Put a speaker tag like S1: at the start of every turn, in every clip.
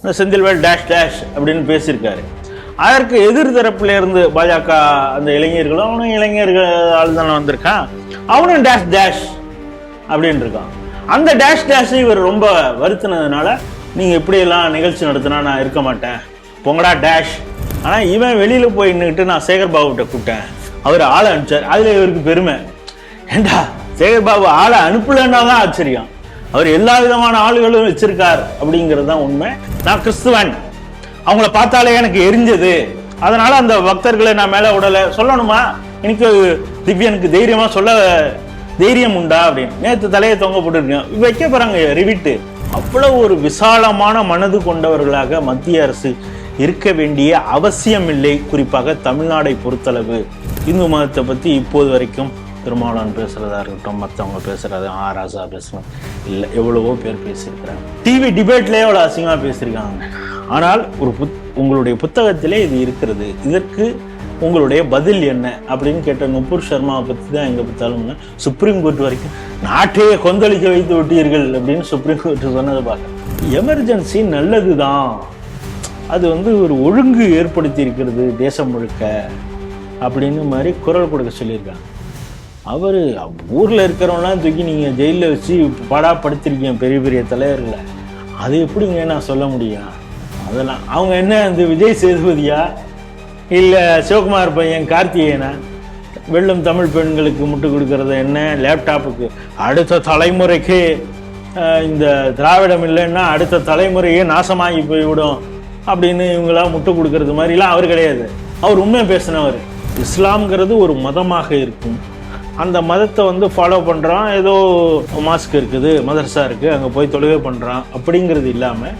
S1: இந்த Senthilvel dash dash அப்படின்னு பேசியிருக்காரு. அதற்கு எதிர் தரப்புல இருந்து பாஜக அந்த இளைஞர்களும் அவனும் இளைஞர்கள் ஆள் தானே வந்திருக்கான், அவனும் டேஷ் டேஷ் அப்படின்னு இருக்கான். அந்த டேஷ் டேஷ் இவர் ரொம்ப வருத்தினதுனால நீங்கள் எப்படியெல்லாம் நிகழ்ச்சி நடத்தினா நான் இருக்க மாட்டேன் பொங்கடா டேஷ். ஆனால் இவன் வெளியில் போய் நின்றுக்கிட்டு நான் சேகர் பாபுகிட்ட கூப்பிட்டேன், அவர் ஆளை அனுப்பிச்சார். அதில் இவருக்கு பெருமை. ஏண்டா சேகர் பாபு ஆளை அனுப்பலன்னா தான் ஆச்சரியம், அவர் எல்லா விதமான ஆளுகளும் வச்சிருக்கார் அப்படிங்கிறது தான் உண்மை. நான் கிறிஸ்துவன், அவங்கள பார்த்தாலே எனக்கு எரிஞ்சது, அதனால அந்த பக்தர்களை நான் மேலே விடலை சொல்லணுமா, எனக்கு திவ்யனுக்கு தைரியமா சொல்ல தைரியம் உண்டா அப்படின்னு நேற்று தலையை தொங்க போட்டுருக்கேன். வைக்க போறாங்க ரிவிட்டு. அவ்வளவு ஒரு விசாலமான மனது கொண்டவர்களாக மத்திய அரசு இருக்க வேண்டிய அவசியம் இல்லை. குறிப்பாக தமிழ்நாடை பொறுத்தளவு இந்து மதத்தை பத்தி இப்போது வரைக்கும் திருமாவளவன் பேசுறதா இருக்கட்டும், மற்றவங்க பேசுறது, ராசா பேசுறோம், இல்லை எவ்வளவோ பேர் பேசியிருக்கிறாங்க. டிவி டிபேட்லேயே எவ்வளோ அசிங்கமா பேசியிருக்காங்க. ஆனால் உங்களுடைய புத்தகத்திலே இது இருக்கிறது, இதற்கு உங்களுடைய பதில் என்ன அப்படின்னு கேட்ட நுபுர் சர்மாவை பற்றி தான் எங்கே பார்த்தாலும் சுப்ரீம் கோர்ட் வரைக்கும் நாட்டையே கொந்தளிக்க வைத்து விட்டீர்கள் அப்படின்னு சுப்ரீம் கோர்ட் சொன்னதை பார்க்க. எமர்ஜென்சி நல்லது தான், அது ஒரு ஒழுங்கு ஏற்படுத்தி இருக்கிறது தேசம் முழுக்க அப்படின்னு மாதிரி குரல் கொடுக்க சொல்லியிருக்காங்க. அவர் ஊரில் இருக்கிறவங்களாம் தூக்கி நீங்கள் ஜெயிலில் வச்சு பாடாப்படுத்திருக்கீங்க பெரிய பெரிய தலைவர்களை, அது எப்படிங்க நான் சொல்ல முடியும்? அதெல்லாம் அவங்க என்ன இந்த விஜய் சேதுபதியா இல்லை சிவகுமார் பையன் கார்த்திகேயனா வெள்ளம் தமிழ் பெண்களுக்கு முட்டு கொடுக்கறது என்ன, லேப்டாப்புக்கு அடுத்த தலைமுறைக்கு இந்த திராவிடம் இல்லைன்னா அடுத்த தலைமுறையே நாசமாகி போய்விடும் அப்படின்னு இவங்களாம் முட்டு கொடுக்கறது மாதிரிலாம் அவர் கிடையாது. அவர் உண்மையை பேசினவர். இஸ்லாம்ங்கிறது ஒரு மதமாக இருக்கும், அந்த மதத்தை ஃபாலோ பண்ணுறான், ஏதோ மாஸ்க் இருக்குது, மதரசா இருக்குது, அங்கே போய் தொழுகை பண்ணுறான் அப்படிங்கிறது இல்லாமல்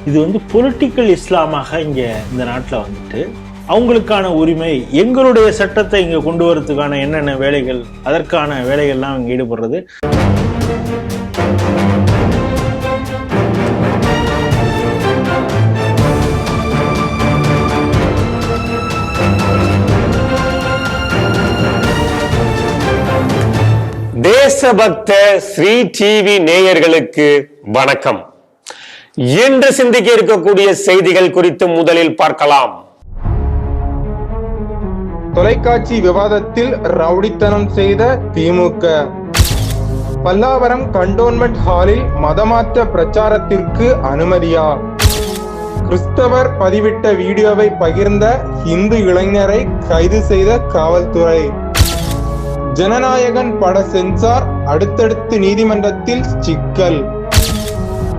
S1: இது பொலிட்டிக்கல் இஸ்லாமாக இங்கே இந்த நாட்டில் அவங்களுக்கான உரிமை, எங்களுடைய சட்டத்தை இங்கே கொண்டு வரதுக்கான என்னென்ன வேலைகள், அதற்கான வேலைகள்லாம் இங்கே ஈடுபடுறது.
S2: தேசபக்த ஸ்ரீ டிவி நேயர்களுக்கு வணக்கம். இன்று சிந்திக்க இருக்கக்கூடிய செய்திகள் குறித்து முதலில் பார்க்கலாம்.
S3: தொலைக்காட்சி விவாதத்தில் ரவுடித்தனம் செய்த திமுக. பல்லாவரம் கண்டோன்மெண்ட் ஹாலில் மதமாற்ற பிரச்சாரத்திற்கு அனுமதியா? கிறிஸ்தவர் பதிவிட்ட வீடியோவை பகிர்ந்த இந்து இளைஞரை கைது செய்த காவல்துறை. ஜனநாயகன் பட சென்சார் அடுத்தடுத்து நீதிமன்றத்தில் சிக்கல்.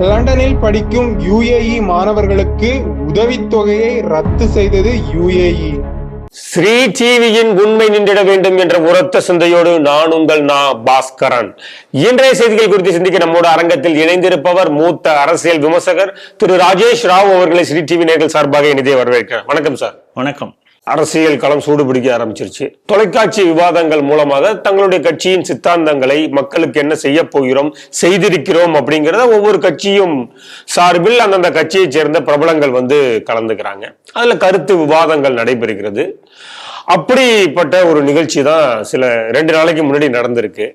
S3: லண்டனில் படிக்கும் UAE மாணவர்களுக்கு உதவித்தொகையை ரத்து செய்தது UAE.
S2: ஸ்ரீ டிவியின் உண்மை நின்றிட வேண்டும் என்ற உரத்த சிந்தையோடு நான் உங்கள் பாஸ்கரன். இன்றைய செய்திகள் குறித்து சிந்திக்க நம்மோட அரங்கத்தில் இணைந்திருப்பவர் மூத்த அரசியல் விமர்சகர் திரு ராஜேஷ் ராவ் அவர்களை ஸ்ரீ டிவி நேயர்கள் சார்பாக இணைய வரவேற்கிறேன். வணக்கம் சார்.
S1: வணக்கம்.
S2: அரசியல் களம் சூடுபிடிக்க ஆரம்பிச்சிருச்சு. தொலைக்காட்சி விவாதங்கள் மூலமாக தங்களுடைய கட்சியின் சித்தாந்தங்களை மக்களுக்கு என்ன செய்ய போகிறோம், செய்திருக்கிறோம் அப்படிங்கிறத ஒவ்வொரு கட்சியும் சார்பில் அந்தந்த கட்சியை சேர்ந்த பிரபலங்கள் கலந்துக்கிறாங்க. அதுல கருத்து விவாதங்கள் நடைபெறுகிறது. அப்படிப்பட்ட ஒரு நிகழ்ச்சி தான் 2 நாளைக்கு முன்னாடி நடந்திருக்கு.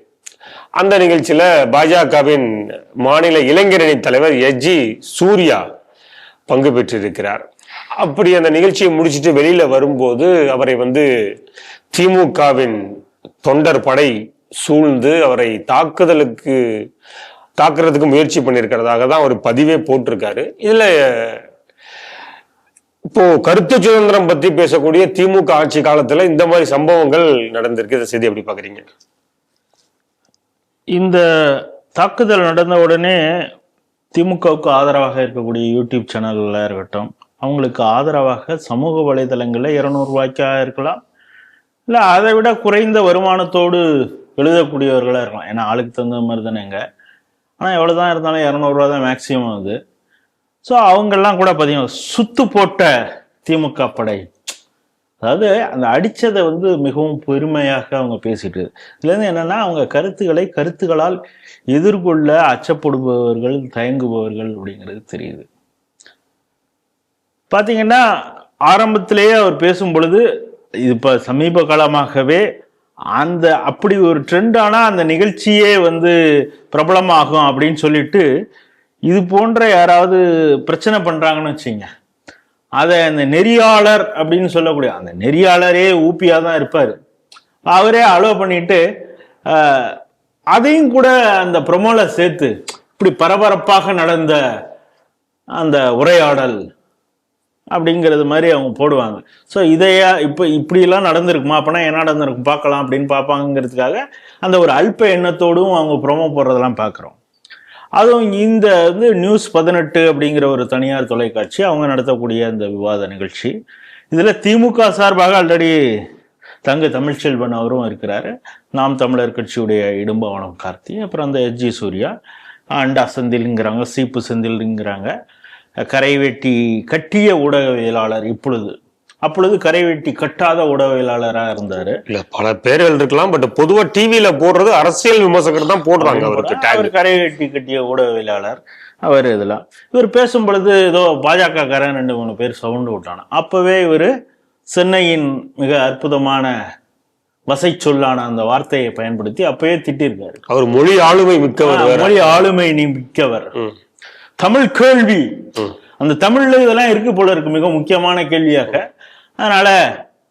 S2: அந்த நிகழ்ச்சியில பாஜகவின் மாநில இளைஞரணி தலைவர் SG சூர்யா பங்கு பெற்றிருக்கிறார். அப்படி அந்த நிகழ்ச்சியை முடிச்சுட்டு வெளியில வரும்போது அவரை திமுகவின் தொண்டர் படை சூழ்ந்து அவரை தாக்குறதுக்கு முயற்சி பண்ணியிருக்கிறதாக தான் ஒரு பதிவே போட்டிருக்காரு. இதுல இப்போ கருத்து சுதந்திரம் பத்தி பேசக்கூடிய திமுக ஆட்சி காலத்துல இந்த மாதிரி சம்பவங்கள் நடந்திருக்கு. இந்த செய்தி எப்படி பாக்குறீங்க?
S1: இந்த தாக்குதல் நடந்த உடனே திமுகவுக்கு ஆதரவாக இருக்கக்கூடிய யூடியூப் சேனல்ல இருக்கட்டும், அவங்களுக்கு ஆதரவாக சமூக வலைதளங்களில் 200 ரூபாய்க்காக இருக்கலாம், இல்லை அதை விட குறைந்த வருமானத்தோடு எழுதக்கூடியவர்களாக இருக்கலாம். ஏன்னா ஆளுக்கு தகுந்த மாதிரி தானேங்க. ஆனால் எவ்வளோ தான் இருந்தாலும் 200 ரூபா தான் மேக்சிமம் அது. ஸோ அவங்கெல்லாம் கூட பார்த்தீங்கன்னா சுத்து போட்ட திமுக படை, அதாவது அந்த அடித்ததை மிகவும் பெருமையாக அவங்க பேசிட்டு, இதுலேருந்து என்னென்னா அவங்க கருத்துக்களால் எதிர்கொள்ள அச்சப்படுபவர்கள், தயங்குபவர்கள் அப்படிங்கிறது தெரியுது. பார்த்தீங்கன்னா ஆரம்பத்திலேயே அவர் பேசும் பொழுது, இது இப்போ சமீப காலமாகவே அப்படி ஒரு ட்ரெண்டானா அந்த நிகழ்ச்சியே பிரபலமாகும் அப்படின்னு சொல்லிட்டு இது போன்ற யாராவது பிரச்சனை பண்றாங்கன்னு வச்சுங்க, அதை அந்த நெறியாளர் அப்படின்னு சொல்லக்கூடிய அந்த நெறியாளரே ஊப்பியா தான் இருப்பாரு, அவரே அலோவ் பண்ணிட்டு அதையும் கூட அந்த ப்ரொமோல சேர்த்து இப்படி பரபரப்பாக நடந்த அந்த உரையாடல் அப்படிங்கிறது மாதிரி அவங்க போடுவாங்க. ஸோ இதையா இப்போ இப்படியெல்லாம் நடந்திருக்குமா, அப்போனா என்ன நடந்திருக்கும் பார்க்கலாம் அப்படின்னு பார்ப்பாங்கிறதுக்காக அந்த ஒரு அல்ப எண்ணத்தோடும் அவங்க ப்ரொமோ போடுறதெல்லாம் பார்க்குறோம். அதுவும் இந்த வந்து நியூஸ் 18 அப்படிங்கிற ஒரு தனியார் தொலைக்காட்சி அவங்க நடத்தக்கூடிய அந்த விவாத நிகழ்ச்சி, இதில் திமுக சார்பாக ஆல்ரெடி தங்க தமிழ்ச்செல்வன் அவரும் இருக்கிறாரு, நாம் தமிழர் கட்சியுடைய இடும்பவனம் கார்த்தி, அப்புறம் அந்த எஸ்ஜி சூர்யா, அண்டா செந்தில்ங்கிறாங்க, சீப்பு செந்தில்ங்கிறாங்க, கரைவேட்டி கட்டிய ஊடகவியலாளர், அப்பொழுது கரைவேட்டி கட்டாத ஊடகவியலாளராக இருந்தாரு.
S2: இல்ல பல பேர்கள் இருக்கலாம், பட் பொதுவா டிவியில போடுறது அரசியல் விமர்சகர் தான் போடுறாங்க. அவருக்கு
S1: கரைவேட்டி கட்டிய ஊடகவியலாளர் அவர். இதெல்லாம் இவர் பேசும் பொழுது ஏதோ பாஜக காரன் 2-3 பேர் சவுண்டு விட்டான, அப்பவே இவர் சென்னையின் மிக அற்புதமான வசை சொல்லான அந்த வார்த்தையை பயன்படுத்தி அப்பவே திட்டிருக்காரு.
S2: அவர் மொழி ஆளுமை மிக்கவர்,
S1: மொழி ஆளுமை மிக்கவர், தமிழ் கேள்வி, அந்த தமிழ்ல இதெல்லாம் இருக்கு போல இருக்கு மிக முக்கியமான கேள்வியாக. அதனால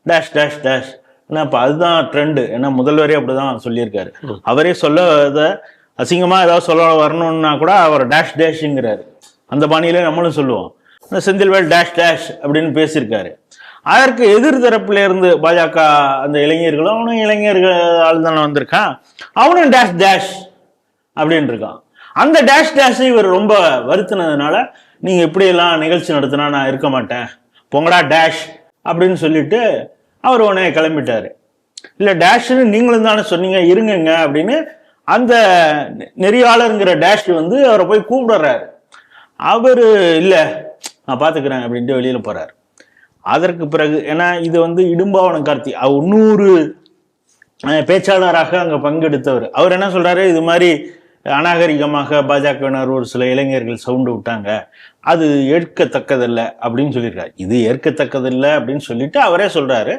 S1: டேஷ் டேஷ் டேஷ் இப்போ அதுதான் ட்ரெண்டு. ஏன்னா முதல்வரே அப்படிதான் சொல்லியிருக்காரு. அவரே சொல்ல அசிங்கமா ஏதாவது சொல்ல வரணும்னா கூட அவர் டேஷ் டேஷ்ங்கிறாரு. அந்த பாணியிலே நம்மளும் சொல்லுவோம். செந்தில்வேல் டேஷ் டேஷ் அப்படின்னு பேசியிருக்காரு. அதற்கு எதிர் தரப்புல இருந்து பாஜக அந்த இளைஞர்களும், அவனும் இளைஞர்கள் ஆள் தானே வந்திருக்கான், அவனும் டேஷ் டேஷ் அப்படின்னு இருக்கான். அந்த டேஷ் டேஷ் இவர் ரொம்ப வருத்தினதுனால, நீங்க எப்படியெல்லாம் நிகழ்ச்சி நடத்தினா நான் இருக்க மாட்டேன், பொங்கடா டேஷ் அப்படின்னு சொல்லிட்டு அவர் உடனே கிளம்பிட்டாரு. இல்லை டேஷ்னு நீங்களும் தானே சொன்னீங்க, இருங்க அப்படின்னு அந்த நெறியாளருங்கிற டேஷ் வந்து அவரை போய் கூப்பிடுறாரு. அவர் இல்லை நான் பார்த்துக்கிறேன் அப்படின்ட்டு வெளியில் போறாரு. அதற்கு பிறகு ஏன்னா இது வந்து இடும்பாவனம் கார்த்தி 100 பேச்சாளராக அங்கே பங்கெடுத்தவர். அவர் என்ன சொல்றாரு, இது மாதிரி அநாகரிகமாக பாஜகவினர் ஒரு சில இளைஞர்கள் சவுண்டு விட்டாங்க, அது ஏற்கத்தக்கதில்லை அப்படின்னு சொல்லியிருக்காரு. இது ஏற்கத்தக்கதில்லை அப்படின்னு சொல்லிட்டு அவரே சொல்றாரு.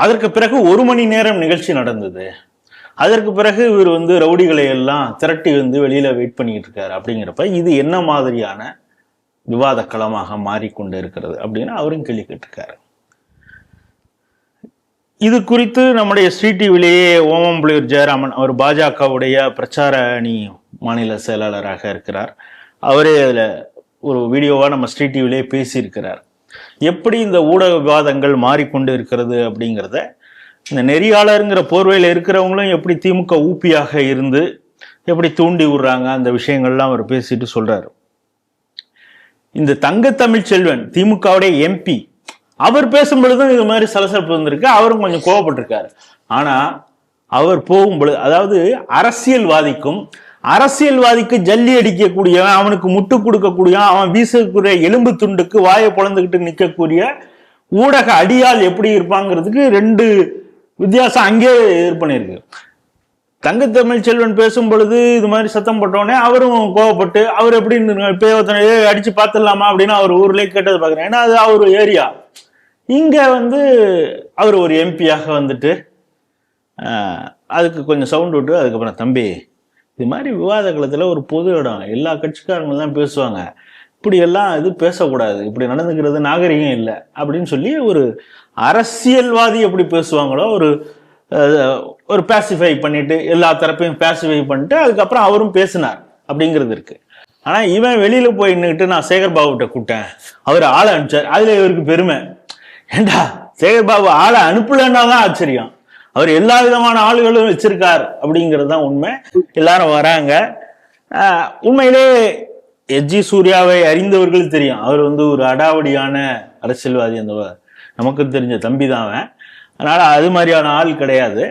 S1: அதற்கு பிறகு 1 மணி நேரம் நிகழ்ச்சி நடந்தது. அதற்கு பிறகு இவர் வந்து ரவுடிகளை எல்லாம் திரட்டி வந்து வெளியில வெயிட் பண்ணிட்டு இருக்காரு. அப்படிங்கிறப்ப இது என்ன மாதிரியான விவாத களமாக மாறிக்கொண்டு இருக்கிறது அப்படின்னு அவரும் கேள்வி கேட்டிருக்காரு. இது குறித்து நம்முடைய ஸ்ரீ டிவிலேயே ஓமம்புலியூர் ஜெயராமன், அவர் பாஜகவுடைய பிரச்சார அணி மாநில செயலாளராக இருக்கிறார், அவரே அதில் ஒரு வீடியோவாக நம்ம ஸ்ரீ டிவிலேயே பேசியிருக்கிறார். எப்படி இந்த ஊடக விவாதங்கள் மாறிக்கொண்டு இருக்கிறது அப்படிங்கிறத, இந்த நெறியாளருங்கிற போர்வையில் இருக்கிறவங்களும் எப்படி திமுக ஊப்பியாக இருந்து எப்படி தூண்டி விடுறாங்க அந்த விஷயங்கள்லாம் அவர் பேசிட்டு சொல்றாரு. இந்த தங்க தமிழ்ச்செல்வன் திமுகவுடைய எம்பி, அவர் பேசும் பொழுதும் இது மாதிரி சலசலப்பு வந்திருக்கு, அவரும் கொஞ்சம் கோவப்பட்டிருக்காரு. ஆனா அவர் போகும்பொழுது, அதாவது அரசியல்வாதிக்கு ஜல்லி அடிக்கக்கூடியவன், அவனுக்கு முட்டு கொடுக்கக்கூடிய, அவன் வீசக்கூடிய எலும்பு துண்டுக்கு வாயை பொழந்துக்கிட்டு நிற்கக்கூடிய ஊடக அடியால் எப்படி இருப்பாங்கிறதுக்கு 2 வித்தியாசம் அங்கே இது பண்ணியிருக்கு. தங்க தமிழ்ச்செல்வன் பேசும் பொழுது இது மாதிரி சத்தம் போட்டோடனே அவரும் கோவப்பட்டு, அவர் எப்படி அடிச்சு பார்த்துடலாமா அப்படின்னு அவர் ஊர்லேயே கேட்டது பார்க்குறேன். ஏன்னா அது அவர் ஏரியா. இங்க வந்து அவர் ஒரு எம்பியாக வந்துட்டு அதுக்கு கொஞ்சம் சவுண்ட் விட்டு, அதுக்கப்புறம் தம்பி இது மாதிரி விவாத களத்தில் ஒரு பொது இடம், எல்லா கட்சிக்காரங்களும் தான் பேசுவாங்க, இப்படி எல்லாம் இது பேசக்கூடாது, இப்படி நடந்துக்கிறது நாகரிகம் இல்லை அப்படின்னு சொல்லி, ஒரு அரசியல்வாதி எப்படி பேசுவாங்களோ ஒரு பேசிஃபை பண்ணிட்டு, எல்லா தரப்பையும் பேசிஃபை பண்ணிட்டு அதுக்கப்புறம் அவரும் பேசினார் அப்படிங்கிறது இருக்கு. ஆனா இவன் வெளியில போய் நின்றுட்டு நான் சேகர் பாபுகிட்ட கூப்பிட்டேன், அவர் ஆளை அனுப்பிச்சார், அதுல இவருக்கு பெருமை. ஏண்டா சேகர் பாபு ஆளை அனுப்பலன்னா தான் ஆச்சரியம், அவர் எல்லா விதமான ஆளுகளும் வச்சிருக்கார் அப்படிங்கிறது தான் உண்மை. எல்லாரும் வராங்க. உண்மையிலே எஸ்ஜி சூர்யாவை அறிந்தவர்கள் தெரியும், அவர் வந்து ஒரு அடாவடியான அரசியல்வாதி, அந்த நமக்கு தெரிஞ்ச தம்பி தான் அவன். அதனால அது மாதிரியான ஆள் கிடையாது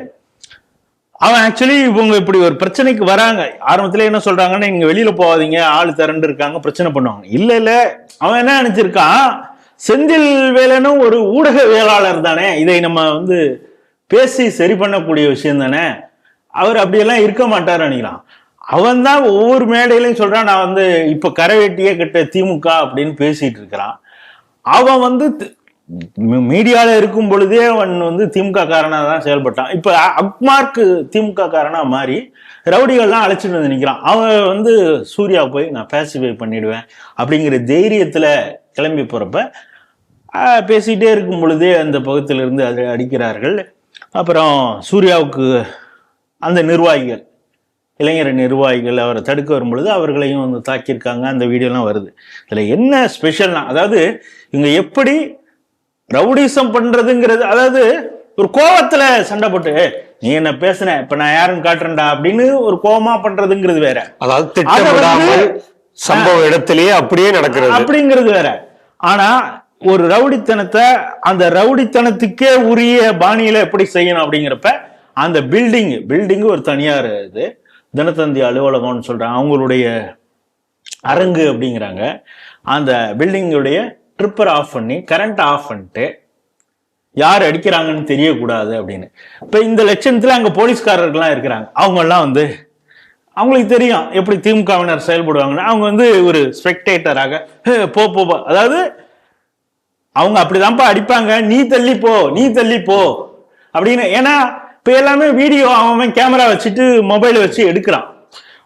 S1: அவன். ஆக்சுவலி இவங்க இப்படி ஒரு பிரச்சனைக்கு வராங்க, ஆரம்பத்துல என்ன சொல்றாங்கன்னா, நீங்க வெளியில போகாதீங்க, ஆள் திரண்டு இருக்காங்க, பிரச்சனை பண்ணுவாங்க. இல்ல அவன் என்ன நினைச்சிருக்கான், செந்தில் வேலனும் ஒரு ஊடகவியலாளர் தானே, இதை நம்ம வந்து பேசி சரி பண்ணக்கூடிய விஷயம் தானே, அவர் அப்படியெல்லாம் இருக்க மாட்டார் நினைக்கிறான். அவன் தான் ஒவ்வொரு மேடையிலையும் சொல்றான், நான் வந்து இப்ப கரைவேட்டியே கட்ட திமுக அப்படின்னு பேசிட்டு இருக்கிறான். அவன் வந்து மீடியால இருக்கும் பொழுதே அவன் வந்து திமுக காரனா தான் செயல்பட்டான். இப்ப அக்மார்க்கு திமுக காரனா மாறி ரவுடிகள்லாம் அழைச்சிட்டு வந்து நிக்கிறான். அவன் வந்து சூர்யா போய் நான் பேசிஃபை பண்ணிடுவேன் அப்படிங்கிற தைரியத்துல கிளம்பி போறப்ப பேசிட்டே இருக்கும் பொழுதே அந்த பக்கத்திலிருந்து அதை அடிக்கிறார்கள். அப்புறம் சூர்யாவுக்கு அந்த நிர்வாகிகள், இளைஞர் நிர்வாகிகள் அவரை தடுக்க வரும் பொழுது அவர்களையும் வந்து தாக்கியிருக்காங்க. அந்த வீடியோலாம் வருது. இதுல என்ன ஸ்பெஷல்னா, அதாவது இவங்க எப்படி ரவுடிசம் பண்றதுங்கிறது, அதாவது ஒரு கோவத்துல சண்டை போட்டு நீ என்ன பேசுன இப்ப நான் யாருன்னு காட்டுறேன்டா அப்படின்னு ஒரு கோவமா பண்றதுங்கிறது வேற.
S2: அதாவது திட்டமிடாமல் சம்பவ இடத்திலேயே அப்படியே நடக்கிறது
S1: அப்படிங்கிறது வேற. ஆனா ஒரு ரவுடித்தனத்தை அந்த ரவுடித்தனத்துக்கே உரிய பாணியில எப்படி செய்யணும் அப்படிங்கிறப்ப அந்த பில்டிங் ஒரு தனியார் இது தினத்தந்தி அலுவலகம்னு சொல்றாங்க, அவங்களுடைய அரங்கு அப்படிங்கிறாங்க. அந்த பில்டிங்குடைய ட்ரிப்பர் ஆஃப் பண்ணி கரண்ட் ஆஃப் பண்ணிட்டு யார் அடிக்கிறாங்கன்னு தெரியக்கூடாது அப்படின்னு. இப்ப இந்த லட்சணத்துல அங்க போலீஸ்காரர்கள்லாம் இருக்கிறாங்க. அவங்க எல்லாம் வந்து அவங்களுக்கு தெரியும் எப்படி திமுகவினர் செயல்படுவாங்கன்னா, அவங்க வந்து ஒரு ஸ்பெக்டேட்டராக போ, அதாவது அவங்க அப்படிதான்ப்பா அடிப்பாங்க, நீ தள்ளி போ அப்படின்னு. ஏன்னா இப்ப எல்லாமே வீடியோ அவன் கேமரா வச்சுட்டு மொபைல் வச்சு எடுக்கிறான்.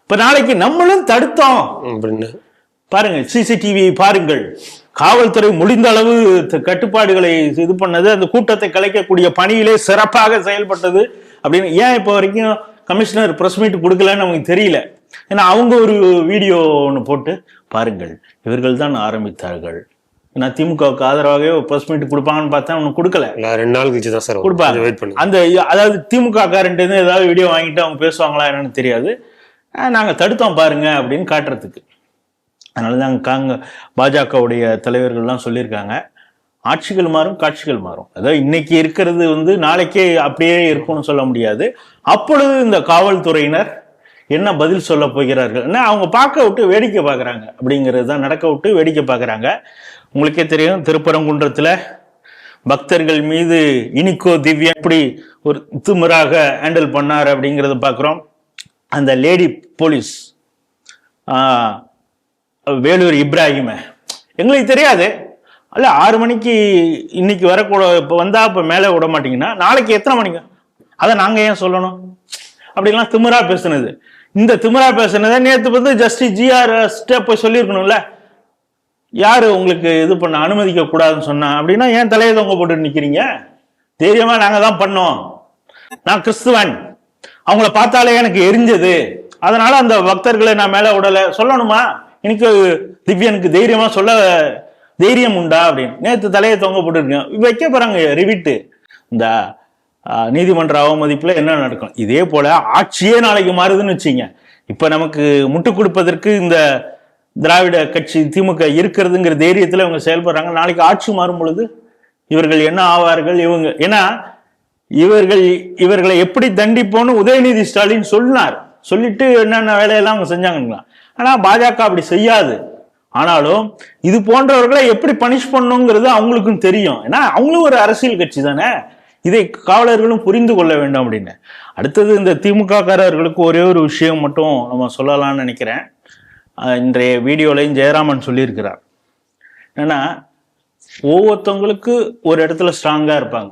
S1: இப்ப நாளைக்கு நம்மளும் தடுத்தோம் அப்படின்னு பாருங்க, சிசிடிவி பாருங்கள், காவல்துறை முடிந்த அளவு கட்டுப்பாடுகளை இது பண்ணது, அந்த கூட்டத்தை கலைக்கக்கூடிய பணியிலே சிறப்பாக செயல்பட்டது அப்படின்னு. ஏன் இப்போ வரைக்கும் கமிஷனர் பிரஸ் மீட் கொடுக்கலன்னு நமக்கு தெரியல. ஏன்னா அவங்க ஒரு வீடியோ ஒன்று போட்டு பாருங்கள் இவர்கள் தான் ஆரம்பித்தார்கள், நான் திமுகவுக்கு ஆதரவாகவே பிரஸ் மீட் கொடுப்பாங்கன்னு பார்த்தா ஒன்னும் கொடுக்கல. 2 நாள் கழிச்சு தான் சார் கொடுப்பாங்க. அந்த அதாவது திமுக காரன்ட்டு ஏதாவது வீடியோ வாங்கிட்டு அவங்க பேசுவாங்களா என்னன்னு தெரியாது. நாங்க தடுத்தோம் பாருங்க அப்படின்னு காட்டுறதுக்கு. அதனாலதான் பாஜகவுடைய தலைவர்கள்லாம் சொல்லியிருக்காங்க, ஆட்சிகள் மாறும் காட்சிகள் மாறும். அதாவது இன்னைக்கு இருக்கிறது வந்து நாளைக்கே அப்படியே இருக்கும்னு சொல்ல முடியாது. அப்பொழுது இந்த காவல்துறையினர் என்ன பதில் சொல்ல போகிறார்கள், அவங்க பார்க்க விட்டு வேடிக்கை பார்க்கறாங்க அப்படிங்கிறது தான், நடக்க விட்டு வேடிக்கை பார்க்கறாங்க. உங்களுக்கே தெரியும், திருப்பரங்குன்றத்துல பக்தர்கள் மீது இனிக்கோ திவ்யா எப்படி ஒரு திமிராக ஹேண்டில் பண்ணார் அப்படிங்கிறத பார்க்குறோம். அந்த லேடி போலீஸ் வேலூர் இப்ராஹிம எங்களுக்கு தெரியாது, அல்ல 6 மணிக்கு இன்னைக்கு வரக்கூட, இப்போ வந்தா இப்போ மேலே விட மாட்டீங்கன்னா நாளைக்கு எத்தனை மணிக்கு அதை நாங்கள் ஏன் சொல்லணும் அப்படின்லாம் திமிரா பேசுனது. இந்த திமிரா பேசுனதை நேற்று வந்து ஜஸ்டிஸ் GRS போய் சொல்லியிருக்கணும்ல, யாரு உங்களுக்கு இது பண்ண அனுமதிக்க கூடாதுன்னு சொன்னா அப்படின்னா ஏன் தலையை தொங்க போட்டு நிக்கிறீங்க? தைரியமா நாங்க தான் பண்ணோம், நான் கிறிஸ்துவன், அவங்கள பார்த்தாலே எனக்கு எரிஞ்சது, அதனால அந்த பக்தர்களை நான் மேல விடல சொல்லணுமா? எனக்கு திவ்யனுக்கு தைரியமா சொல்ல தைரியம் உண்டா அப்படின்னு நேற்று தலையை தொங்க போட்டுருக்கேன். வைக்க போறாங்க ரிவிட்டு. இந்த நீதிமன்ற அவமதிப்புல என்ன நடக்கும்? இதே போல ஆட்சியே நாளைக்கு மாறுதுன்னு வச்சுங்க. இப்ப நமக்கு முட்டு கொடுப்பதற்கு இந்த திராவிட கட்சி திமுக இருக்கிறதுங்கிற தைரியத்துல இவங்க செயல்படுறாங்க. நாளைக்கு ஆட்சி மாறும் பொழுது இவர்கள் என்ன ஆவார்கள்? இவங்க ஏன்னா இவர்களை எப்படி தண்டிப்போன்னு உதயநிதி ஸ்டாலின் சொன்னார். சொல்லிட்டு என்னென்ன வேலையெல்லாம் அவங்க செஞ்சாங்களா. ஆனா பாஜக அப்படி செய்யாது. ஆனாலும் இது போன்றவர்களை எப்படி பனிஷ் பண்ணுங்கிறது அவங்களுக்கும் தெரியும். ஏன்னா அவங்களும் ஒரு அரசியல் கட்சி தானே, இதை காவலர்களும் புரிந்து கொள்ள வேண்டும் அப்படின்னு. அடுத்தது இந்த திமுக காரர்களுக்கு ஒரே ஒரு விஷயம் மட்டும் நம்ம சொல்லலாம்னு நினைக்கிறேன். இன்றைய வீடியோலையும் ஜெயராமன் சொல்லியிருக்கிறார். ஏன்னா ஒவ்வொருத்தவங்களுக்கு ஒரு இடத்துல ஸ்ட்ராங்கா இருப்பாங்க.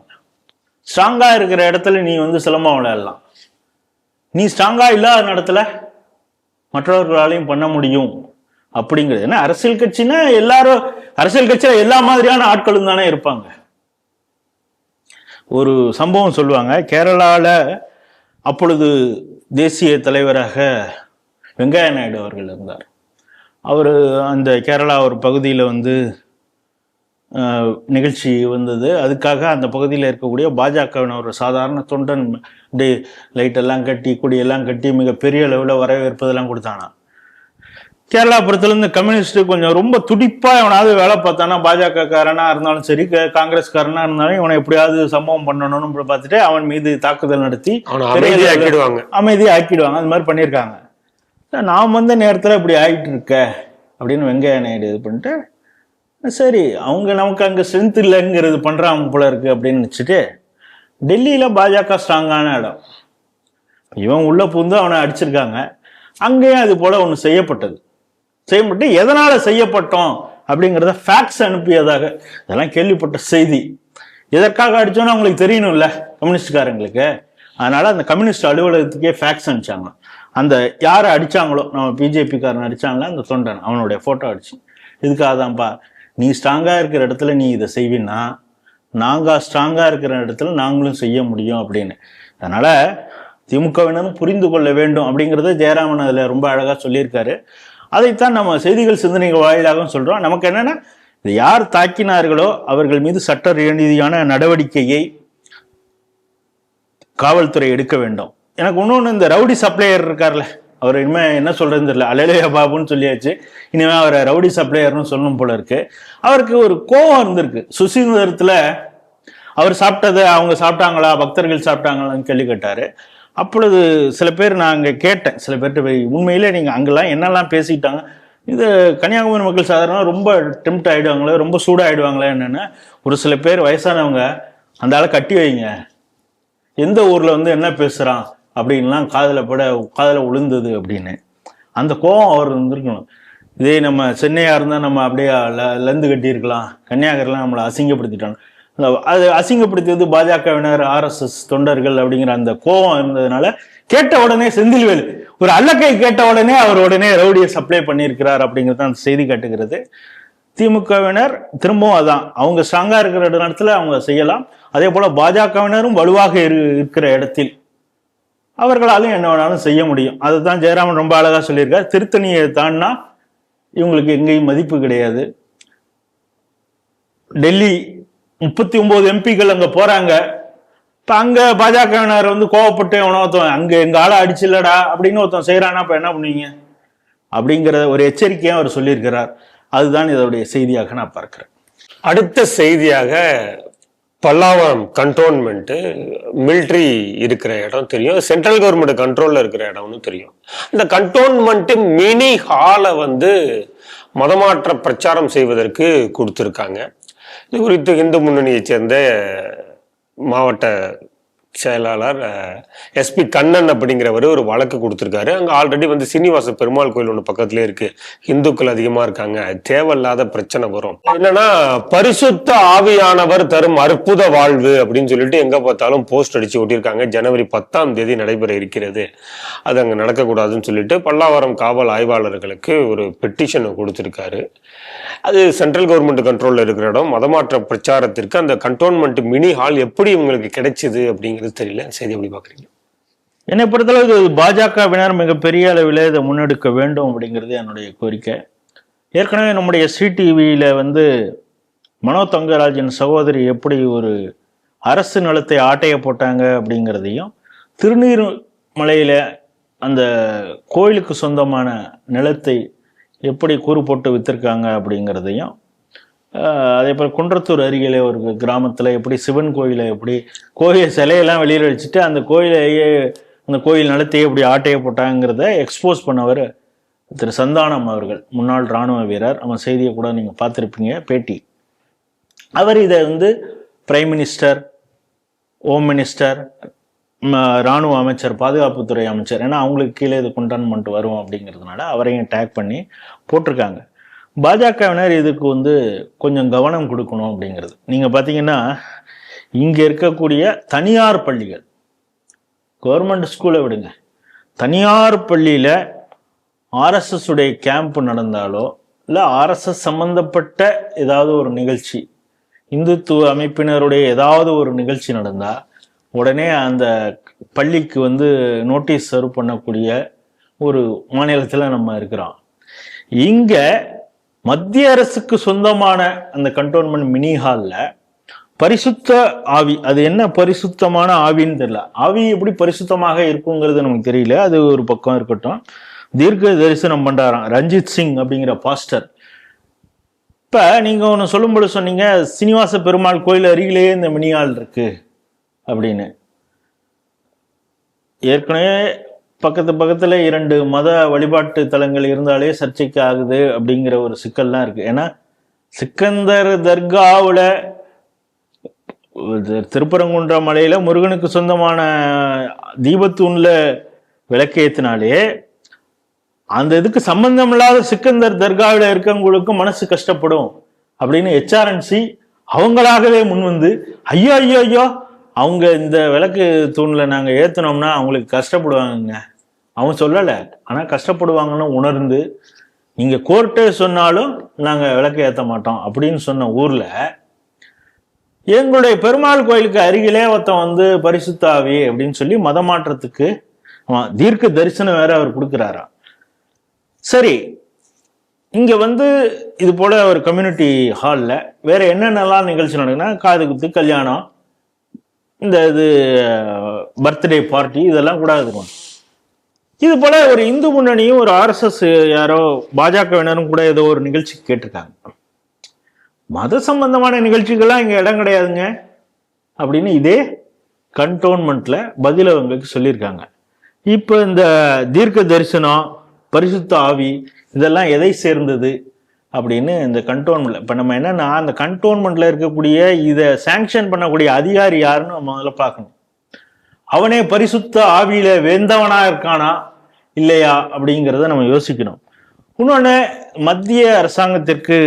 S1: ஸ்ட்ராங்கா இருக்கிற இடத்துல நீ வந்து சிலம்பம் விளையாடலாம், நீ ஸ்ட்ராங்கா இல்லாத இடத்துல மற்றவர்களாலையும் பண்ண முடியும் அப்படிங்கிறது. ஏன்னா அரசியல் கட்சின்னா எல்லாரும் அரசியல் கட்சியில எல்லா மாதிரியான ஆட்களும் தானே இருப்பாங்க. ஒரு சம்பவம் சொல்லுவாங்க, கேரளால அப்பொழுது தேசிய தலைவராக வெங்கையா நாயுடு அவர்கள் இருந்தார். அவர் அந்த கேரளா ஒரு பகுதியில் வந்து நிகழ்ச்சி வந்தது. அதுக்காக அந்த பகுதியில் இருக்கக்கூடிய பாஜகவின் ஒரு சாதாரண தொண்டன் டே லைட்டெல்லாம் கட்டி கொடியெல்லாம் கட்டி மிகப்பெரிய அளவில் வரவேற்பதெல்லாம் கொடுத்தானா. கேரளா புறத்துலேருந்து கம்யூனிஸ்ட் கொஞ்சம் ரொம்ப துடிப்பாக எவனாவது வேலை பார்த்தானா, பாஜக காரனாக இருந்தாலும் சரி காங்கிரஸ்காரனாக இருந்தாலும் இவனை எப்படியாவது சம்பவம் பண்ணணும்னு பார்த்துட்டு அவன் மீது தாக்குதல் நடத்தி அமைதியை ஆக்கிடுவாங்க. அது மாதிரி பண்ணியிருக்காங்க. நாம் வந்த நேரத்தில் இப்படி ஆகிட்டு இருக்க அப்படின்னு வெங்கையா நாயுடு இது பண்ணிட்டு, சரி அவங்க நமக்கு அங்கே ஸ்ட்ரென்த் இல்லைங்கிறது பண்ணுறாங்க போல இருக்கு அப்படின்னு நினச்சிட்டு டெல்லியில் பாஜக ஸ்ட்ராங்கான இடம், இவன் உள்ள பூந்து அவனை அடிச்சிருக்காங்க. அங்கேயும் அது போல ஒன்று செய்யப்பட்டது. செய்யப்பட்டு எதனால செய்யப்பட்டோம் அப்படிங்கிறத ஃபேக்ஸ் அனுப்பியதாக இதெல்லாம் கேள்விப்பட்ட செய்தி. எதற்காக அடிச்சோன்னு அவங்களுக்கு தெரியணும்ல கம்யூனிஸ்ட்காரங்களுக்கு. அதனால அந்த கம்யூனிஸ்ட் அலுவலகத்துக்கே ஃபேக்ஸ் அனுப்பிச்சாங்க. அந்த யாரை அடிச்சாங்களோ, நம்ம பிஜேபிக்காரன் அடிச்சாங்களா அந்த தொண்டன், அவனுடைய போட்டோ அடிச்சு, இதுக்காக தான்ப்பா நீ ஸ்ட்ராங்கா இருக்கிற இடத்துல நீ இதை செய்வின்னா நாங்க ஸ்ட்ராங்கா இருக்கிற இடத்துல நாங்களும் செய்ய முடியும் அப்படின்னு. அதனால திமுகவினரும் புரிந்து கொள்ள வேண்டும் அப்படிங்கிறத ஜெயராமன் அதுல ரொம்ப அழகா சொல்லியிருக்காரு. அதைத்தான் நம்ம செய்திகள் சிந்தனைகள் வாயிலாக சொல்றோம். நமக்கு என்னன்னா, இது யார் தாக்கினார்களோ அவர்கள் மீது சட்ட ரீதியான நடவடிக்கையை காவல்துறை எடுக்க வேண்டும். எனக்கு இன்னொன்று, இந்த ரவுடி சப்ளையர் இருக்கார்ல, அவர் இனிமே என்ன சொல்றதுன்னு தெரியல, அலையிலையா பாபுன்னு சொல்லியாச்சு, இனிமே அவரை ரவுடி சப்ளையர்னு சொல்லணும் போல இருக்கு. அவருக்கு ஒரு கோபம் இருந்திருக்கு. சுசீந்திரத்துல அவர் சாப்பிட்டதை அவங்க சாப்பிட்டாங்களா, பக்தர்கள் சாப்பிட்டாங்களான்னு கேள்வி கேட்டாரு. அப்பொழுது சில பேர் நான் அங்கே கேட்டேன், சில பேர்கிட்ட போய், உண்மையிலே நீங்கள் அங்கெல்லாம் என்னெல்லாம் பேசிக்கிட்டாங்க, இது கன்னியாகுமரி மக்கள் சாதாரண ரொம்ப டெம்ட் ஆகிடுவாங்களே, ரொம்ப சூடாகிடுவாங்களே என்னென்னு. ஒரு சில பேர் வயசானவங்க, அந்த ஆளை கட்டி வைங்க, எந்த ஊரில் வந்து என்ன பேசுகிறான் அப்படின்லாம் காதில் விழுந்தது அப்படின்னு. அந்த கோபம் அவர் இருந்திருக்கணும். இதே நம்ம சென்னையாக இருந்தால் நம்ம அப்படியே லந்து கட்டியிருக்கலாம், கன்னியாகுமரிலாம் நம்மளை அசிங்கப்படுத்திட்டாங்க. அது அசிங்கப்படுத்தியது பாஜகவினர், RSS தொண்டர்கள் அப்படிங்கிற அந்த கோபம் இருந்ததுனால கேட்ட உடனே செந்தில்வேலு ஒரு அல்லக்கை கேட்ட உடனே அவர் உடனே ரவுடியை சப்ளை பண்ணியிருக்கிறார் அப்படிங்கிறது அந்த செய்தி காட்டுகிறது. திமுகவினர் திரும்பவும் அதான், அவங்க ஸ்ட்ராங்கா இருக்கிற இடத்துல அவங்க செய்யலாம். அதே போல பாஜகவினரும் வலுவாக இருக்கிற இடத்தில் அவர்களாலும் என்ன வேணாலும் செய்ய முடியும். அதுதான் ஜெயராமன் ரொம்ப அழகா சொல்லியிருக்காரு. திருத்தணியை தாண்டினா இவங்களுக்கு எங்கேயும் மதிப்பு கிடையாது. டெல்லி 39 எம்பிக்கள் அங்க போறாங்க. இப்ப அங்க பாஜகவினர் வந்து கோவப்பட்டு ஒருத்தன் அங்க எங்க ஆளை அடிச்சில்லடா அப்படின்னு ஒருத்தன் செய்யறானா, இப்ப என்ன பண்ணுவீங்க அப்படிங்கிற ஒரு எச்சரிக்கையும் அவர் சொல்லியிருக்கிறார். அதுதான் இதோடைய செய்தியாக நான் பார்க்கிறேன்.
S2: அடுத்த செய்தியாக, பல்லாவரம் கண்டோன்மெண்ட் மிலிட்ரி இருக்கிற இடம் தெரியும், சென்ட்ரல் கவர்மெண்ட் கண்ட்ரோல்ல இருக்கிற இடம்னு தெரியும். இந்த கண்டோன்மெண்ட் மினி ஹாலை வந்து மதமாற்ற பிரச்சாரம் செய்வதற்கு கொடுத்திருக்காங்க. இது குறித்து இந்து முன்னணியை சேர்ந்த மாவட்ட செயலாளர் SP கண்ணன் அப்படிங்கிறவர் ஒரு வழக்கு கொடுத்திருக்காரு. அங்க ஆல்ரெடி வந்து சீனிவாச பெருமாள் கோயில் ஒன்று பக்கத்துலேயே இருக்கு, இந்துக்கள் அதிகமா இருக்காங்க, தேவையில்லாத பிரச்சனை வரும். என்னன்னா, பரிசுத்த ஆவியானவர் தரும் அற்புத வாழ்வு அப்படின்னு சொல்லிட்டு எங்க பார்த்தாலும் போஸ்ட் அடிச்சு ஓட்டியிருக்காங்க. ஜனவரி 10ஆம் தேதி நடைபெற இருக்கிறது, அது அங்க நடக்கக்கூடாதுன்னு சொல்லிட்டு பல்லாவரம் காவல் ஆய்வாளர்களுக்கு ஒரு பெட்டிஷன் கொடுத்திருக்காரு. அது சென்ட்ரல் கவர்மெண்ட் கண்ட்ரோல்ல இருக்கிற இடம். மதமாற்ற பிரச்சாரத்திற்கு அந்த கண்டோன்மெண்ட் மினி ஹால் எப்படி உங்களுக்கு கிடைச்சது அப்படிங்கிறது தெரியல. செய்தி எப்படி பாக்குறீங்க?
S1: என்னை பொறுத்தளவு இது பாஜகவினர் மிகப்பெரிய அளவில் இதை முன்னெடுக்க வேண்டும் அப்படிங்கிறது என்னுடைய கோரிக்கை. ஏற்கனவே நம்முடைய CTVயில் வந்து மனோ தங்கராஜின் சகோதரி எப்படி ஒரு அரசு நிலத்தை ஆட்டைய போட்டாங்க அப்படிங்கிறதையும், திருநீர்மலையில் அந்த கோயிலுக்கு சொந்தமான நிலத்தை எப்படி கூறு போட்டு வித்திருக்காங்க அப்படிங்கிறதையும், அதே போல் குன்றத்தூர் அருகிலே ஒரு கிராமத்தில் எப்படி சிவன் கோயிலை எப்படி கோயில் சிலையெல்லாம் வெளியில் வச்சுட்டு அந்த கோயிலையே, அந்த கோயில் நிலத்தையே எப்படி ஆட்டைய போட்டாங்கிறத எக்ஸ்போஸ் பண்ணவர் திரு சந்தானம் அவர்கள், முன்னாள் இராணுவ வீரர். அவன் செய்தியை கூட நீங்கள் பார்த்துருப்பீங்க, பேட்டி. அவர் இதை வந்து பிரைம் மினிஸ்டர், ஹோம் மினிஸ்டர், இராணுவ அமைச்சர், பாதுகாப்புத்துறை அமைச்சர், ஏன்னா அவங்களுக்கு கீழே இது கண்டோன்மெண்ட் வரும் அப்படிங்கிறதுனால அவரையும் டேக் பண்ணி போட்டிருக்காங்க. பாஜகவினர் இதுக்கு வந்து கொஞ்சம் கவனம் கொடுக்கணும் அப்படிங்கிறது. நீங்கள் பார்த்தீங்கன்னா, இங்கே இருக்கக்கூடிய தனியார் பள்ளிகள், கவர்மெண்ட் ஸ்கூலை விடுங்க, தனியார் பள்ளியில் RSS உடைய கேம்ப் நடந்தாலோ இல்லை RSS சம்பந்தப்பட்ட ஏதாவது ஒரு நிகழ்ச்சி, இந்துத்துவ அமைப்பினருடைய ஏதாவது ஒரு நிகழ்ச்சி நடந்தால் உடனே அந்த பள்ளிக்கு வந்து நோட்டீஸ் சர்வ் பண்ணக்கூடிய ஒரு மாநிலத்தில் நம்ம இருக்கிறோம். இங்கே மத்திய அரசுக்கு சொந்தமான அந்த கண்டோன்மெண்ட் மினி ஹாலில் பரிசுத்த ஆவி, அது என்ன பரிசுத்தமான ஆவின்னு தெரியல, ஆவி எப்படி பரிசுத்தமாக இருக்குங்கிறது நமக்கு தெரியல, அது ஒரு பக்கம் இருக்கட்டும். தீர்க்க தரிசனம் பண்றாராம் ரஞ்சித் சிங் அப்படிங்கிற பாஸ்டர். இப்ப நீங்க ஒன்று சொல்லும்போது சொன்னீங்க, சீனிவாச பெருமாள் கோயில் அருகிலேயே இந்த மினி ஹால் இருக்கு அப்படின்னு. ஏற்கனவே பக்கத்துல 2 மத வழிபாட்டு தலங்கள் இருந்தாலே சர்ச்சைக்கு ஆகுது அப்படிங்கிற ஒரு சிக்கல்லாம் இருக்கு. ஏன்னா சிக்கந்தர் தர்காவுல திருப்பரங்குன்ற மலையில முருகனுக்கு சொந்தமான தீபத்தூண்ல விளக்கேத்தினாலே அந்த இதுக்கு சம்பந்தம் இல்லாத சிக்கந்தர் தர்காவில் இருக்கவங்களுக்கும் மனசு கஷ்டப்படும் அப்படின்னு HRNC அவங்களாகவே முன் வந்து ஐயோ ஐயோ ஐயோ அவங்க இந்த விளக்கு தூண்ல நாங்க ஏத்துனோம்னா அவங்களுக்கு கஷ்டப்படுவாங்க. அவன் சொல்லலை, ஆனா கஷ்டப்படுவாங்கன்னு உணர்ந்து நீங்க கோர்ட்டே சொன்னாலும் நாங்க விளக்கு ஏத்த மாட்டோம் அப்படின்னு சொன்ன ஊர்ல எங்களுடைய பெருமாள் கோயிலுக்கு அருகிலே ஒருத்தன் வந்து பரிசுத்த ஆவி அப்படின்னு சொல்லி மதமாற்றத்துக்கு தீர்க்க தரிசனம் வேற அவர் கொடுக்கிறாரா. சரி, இங்க வந்து இது போல ஒரு கம்யூனிட்டி ஹாலில் வேற என்னென்னலாம் நிகழ்ச்சி நடக்குன்னா காது குத்து, கல்யாணம், இந்த இது பர்த்டே பார்ட்டி இதெல்லாம் கூட இருக்கும். இது போல ஒரு இந்து முன்னணியும் ஒரு RSS யாரோ பாஜகவினரும் கூட ஏதோ ஒரு நிகழ்ச்சி கேட்டிருக்காங்க. மத சம்பந்தமான நிகழ்ச்சிகள்லாம் இங்க இடம் கிடையாதுங்க அப்படின்னு இதே கண்டோன்மெண்ட்ல பதில் அவங்களுக்கு சொல்லியிருக்காங்க. இப்ப இந்த தீர்க்க தரிசனம், பரிசுத்த ஆவி இதெல்லாம் எதை சேர்ந்தது அப்படின்னு இந்த கண்டோன்மெண்ட்ல இப்ப நம்ம என்னன்னா அந்த கண்டோன்மெண்ட்ல இருக்கக்கூடிய இதை சாங்ஷன் பண்ணக்கூடிய அதிகாரி யாருன்னு முதல்ல பார்க்கணும். அவனே பரிசுத்த ஆவியில வெந்தவனா இருக்கானா இல்லையா அப்படிங்கிறத நம்ம யோசிக்கணும். இன்னொன்னு, மத்திய அரசாங்கத்திற்கு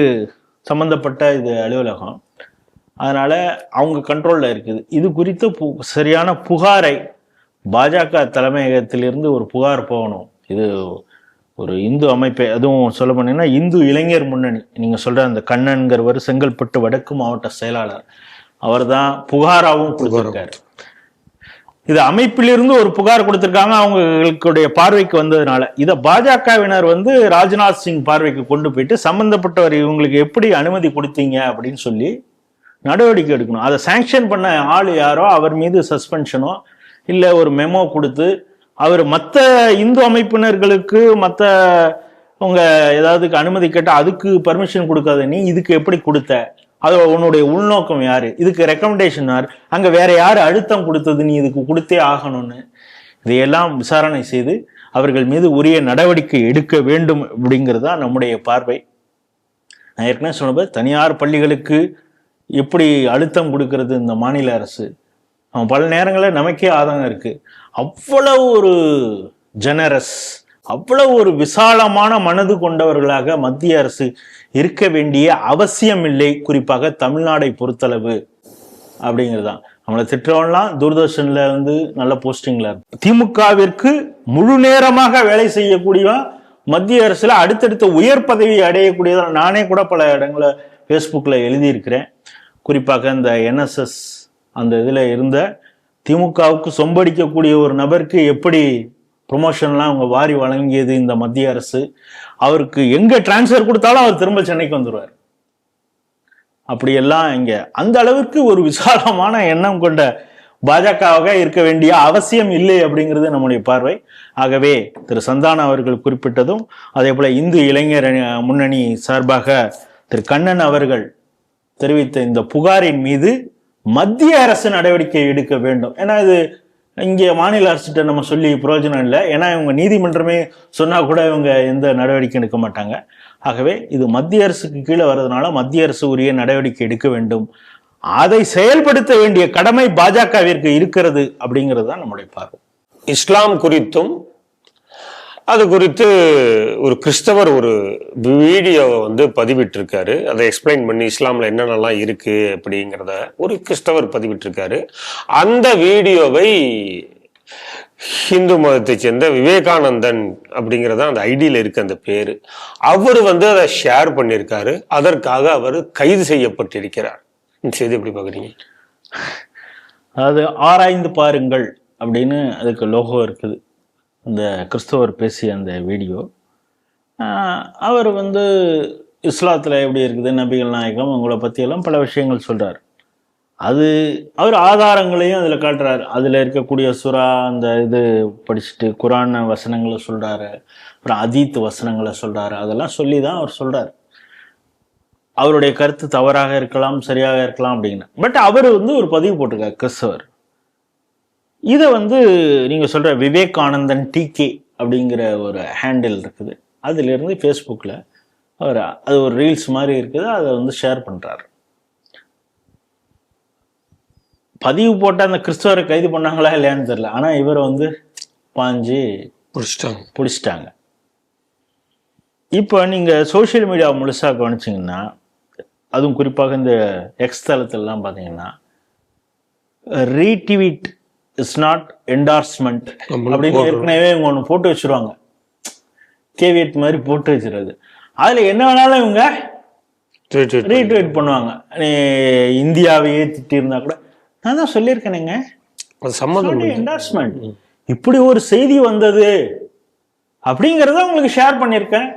S1: சம்பந்தப்பட்ட இது அலுவலகம், அதனால அவங்க கண்ட்ரோல்ல இருக்குது. இது குறித்து சரியான புகாரை பாஜக தலைமையகத்திலிருந்து ஒரு புகார் போகணும். இது ஒரு இந்து அமைப்பை, அதுவும் சொல்ல போனீங்கன்னா இந்து இளைஞர் முன்னணி, நீங்க சொல்ற அந்த கண்ணன்கிறவர் செங்கல்பட்டு வடக்கு மாவட்ட செயலாளர், அவர் தான் புகாராகவும் கொடுத்திருக்காரு. இது அமைப்பிலிருந்து ஒரு புகார் கொடுத்திருக்காங்க அவங்களுடைய பார்வைக்கு வந்ததுனால. இதை பாஜகவினர் வந்து ராஜ்நாத் சிங் பார்வைக்கு கொண்டு போயிட்டு சம்பந்தப்பட்டவர் இவங்களுக்கு எப்படி அனுமதி கொடுத்தீங்க அப்படின்னு சொல்லி நடவடிக்கை எடுக்கணும். அதை சாங்ஷன் பண்ண ஆள் யாரோ அவர் மீது சஸ்பென்ஷனோ இல்லை ஒரு மெமோ கொடுத்து அவர் மற்ற இந்து அமைப்பினர்களுக்கு மற்ற உங்க ஏதாவது அனுமதி கேட்டால் அதுக்கு பர்மிஷன் கொடுக்காத நீ இதுக்கு எப்படி கொடுத்த, அது உன்னுடைய உள்நோக்கம் யாரு, இதுக்கு ரெக்கமெண்டேஷன் யார், அங்க வேற யாரு அழுத்தம் கொடுத்தது, நீ இதுக்கு கொடுத்தே ஆகணும்னு இதையெல்லாம் விசாரணை செய்து அவர்கள் மீது உரிய நடவடிக்கை எடுக்க வேண்டும் அப்படிங்கிறது தான் நம்முடைய பார்வை. நான் ஏற்கனவே சொன்னது தனியார் பள்ளிகளுக்கு எப்படி அழுத்தம் கொடுக்கிறது இந்த மாநில அரசு, பல நேரங்களில் நமக்கே ஆதங்கம் இருக்கு. அவ்வளவு ஒரு ஜெனரஸ், அவ்வளவு ஒரு விசாலமான மனது கொண்டவர்களாக மத்திய அரசு இருக்க வேண்டிய அவசியம் இல்லை, குறிப்பாக தமிழ்நாடை பொறுத்தளவு அப்படிங்கிறது தான். நம்மளை திட்டம்லாம் தூர்தர்ஷன்ல வந்து நல்ல போஸ்டிங்ல இருக்கு. திமுகவிற்கு முழு நேரமாக வேலை செய்யக்கூடியவன் மத்திய அரசுல அடுத்தடுத்த உயர் பதவி அடையக்கூடியதான். நானே கூட பல இடங்களை ஃபேஸ்புக்கில் எழுதியிருக்கிறேன். குறிப்பாக இந்த NSS அந்த இதில் இருந்த திமுகவுக்கு சொம்படிக்கக்கூடிய ஒரு நபருக்கு எப்படி ப்ரொமோஷன்லாம் அவங்க வாரி வழங்கியது இந்த மத்திய அரசு. அவருக்கு எங்க டிரான்ஸ்ஃபர் கொடுத்தாலும் அவர் திரும்ப சென்னைக்கு வந்துடுவார். அப்படியெல்லாம் இங்க அந்த அளவுக்கு ஒரு விசாலமான எண்ணம் கொண்ட பாஜகவாக இருக்க வேண்டிய அவசியம் இல்லை அப்படிங்கிறது நம்முடைய பார்வை. ஆகவே திரு சந்தானம் அவர்கள் குறிப்பிட்டதும் அதே போல இந்து இளைஞர் முன்னணி சார்பாக திரு கண்ணன் அவர்கள் தெரிவித்த இந்த புகாரின் மீது மத்திய அரசு நடவடிக்கை எடுக்க வேண்டும். ஏன்னா இது இங்கே மாநில அரசுகிட்ட நம்ம சொல்லி பிரயோஜனம் இல்லை. ஏன்னா இவங்க நீதிமன்றமே சொன்னா கூட இவங்க எந்த நடவடிக்கை எடுக்க மாட்டாங்க. ஆகவே இது மத்திய அரசுக்கு கீழே வர்றதுனால மத்திய அரசு உரிய நடவடிக்கை எடுக்க வேண்டும். அதை செயல்படுத்த வேண்டிய கடமை பாஜகவிற்கு இருக்கிறது அப்படிங்கிறது தான் நம்முடைய பார்வை.
S2: இஸ்லாம் குறித்தும் அது குறித்து ஒரு கிறிஸ்தவர் ஒரு வீடியோவை வந்து பதிவிட்டிருக்காரு. அதை எக்ஸ்பிளைன் பண்ணி இஸ்லாம்ல என்னென்னலாம் இருக்கு அப்படிங்கிறத ஒரு கிறிஸ்தவர் பதிவிட்டிருக்காரு. அந்த வீடியோவை ஹிந்து மதத்தை சேர்ந்த விவேகானந்தன் அப்படிங்கிறத அந்த ஐடியில இருக்கு அந்த பேரு, அவர் வந்து அதை ஷேர் பண்ணியிருக்காரு. அதற்காக அவர் கைது செய்யப்பட்டிருக்கிறார். இந்த செய்தி எப்படி பாக்குறீங்க?
S1: அதாவது ஆராய்ந்து பாருங்கள் அப்படின்னு அதுக்கு லோகோ இருக்குது. அந்த கிறிஸ்தவர் பேசிய அந்த வீடியோ, அவர் வந்து இஸ்லாத்தில் எப்படி இருக்குது, நபிகள் நாயகம் உங்களை பற்றியெல்லாம் பல விஷயங்கள் சொல்கிறார். அது அவர் ஆதாரங்களையும் அதில் காட்டுறாரு. அதில் இருக்கக்கூடிய சுறா அந்த இது படிச்சுட்டு குரான் வசனங்களை சொல்கிறாரு, அப்புறம் அதீத் வசனங்களை சொல்கிறாரு. அதெல்லாம் சொல்லி தான் அவர் சொல்கிறார். அவருடைய கருத்து தவறாக இருக்கலாம், சரியாக இருக்கலாம் அப்படிங்கிற. பட் அவர் வந்து ஒரு பதிவு போட்டிருக்கார் கிறிஸ்தவர். இதை வந்து நீங்கள் சொல்கிற விவேகானந்தன் TK அப்படிங்கிற ஒரு ஹேண்டில் இருக்குது. அதிலிருந்து ஃபேஸ்புக்கில் அவர் அது ஒரு ரீல்ஸ் மாதிரி இருக்குது, அதை வந்து ஷேர் பண்ணுறாரு. பதிவு போட்ட அந்த கிறிஸ்தவரை கைது பண்ணாங்களா இல்லையான்னு தெரியல. ஆனால் இவரை வந்து பாஞ்சு பிடிச்சிட்டாங்க. இப்போ நீங்க சோசியல் மீடியா முழுசா கவனிச்சிங்கன்னா, அதுவும் குறிப்பாக இந்த எக்ஸ் தளத்திலலாம் பார்த்தீங்கன்னா, ரீட்வீட் இஸ் நாட் என்டார்ஸ்மெண்ட் அப்படின்னு ஏற்கனவே இவங்க ஒன்று போட்டு வச்சிருவாங்க. கேவியட் மாதிரி போட்டு வச்சிருது. அதுல என்ன வேணாலும் இவங்க ரீட்வீட் பண்ணுவாங்க. இந்தியாவையே திட்டி இருந்தா கூட நான் தான் சொல்லியிருக்கேனுங்க, என்டார்ஸ்மெண்ட், இப்படி ஒரு செய்தி வந்தது அப்படிங்கிறத உங்களுக்கு ஷேர் பண்ணியிருக்கேன்.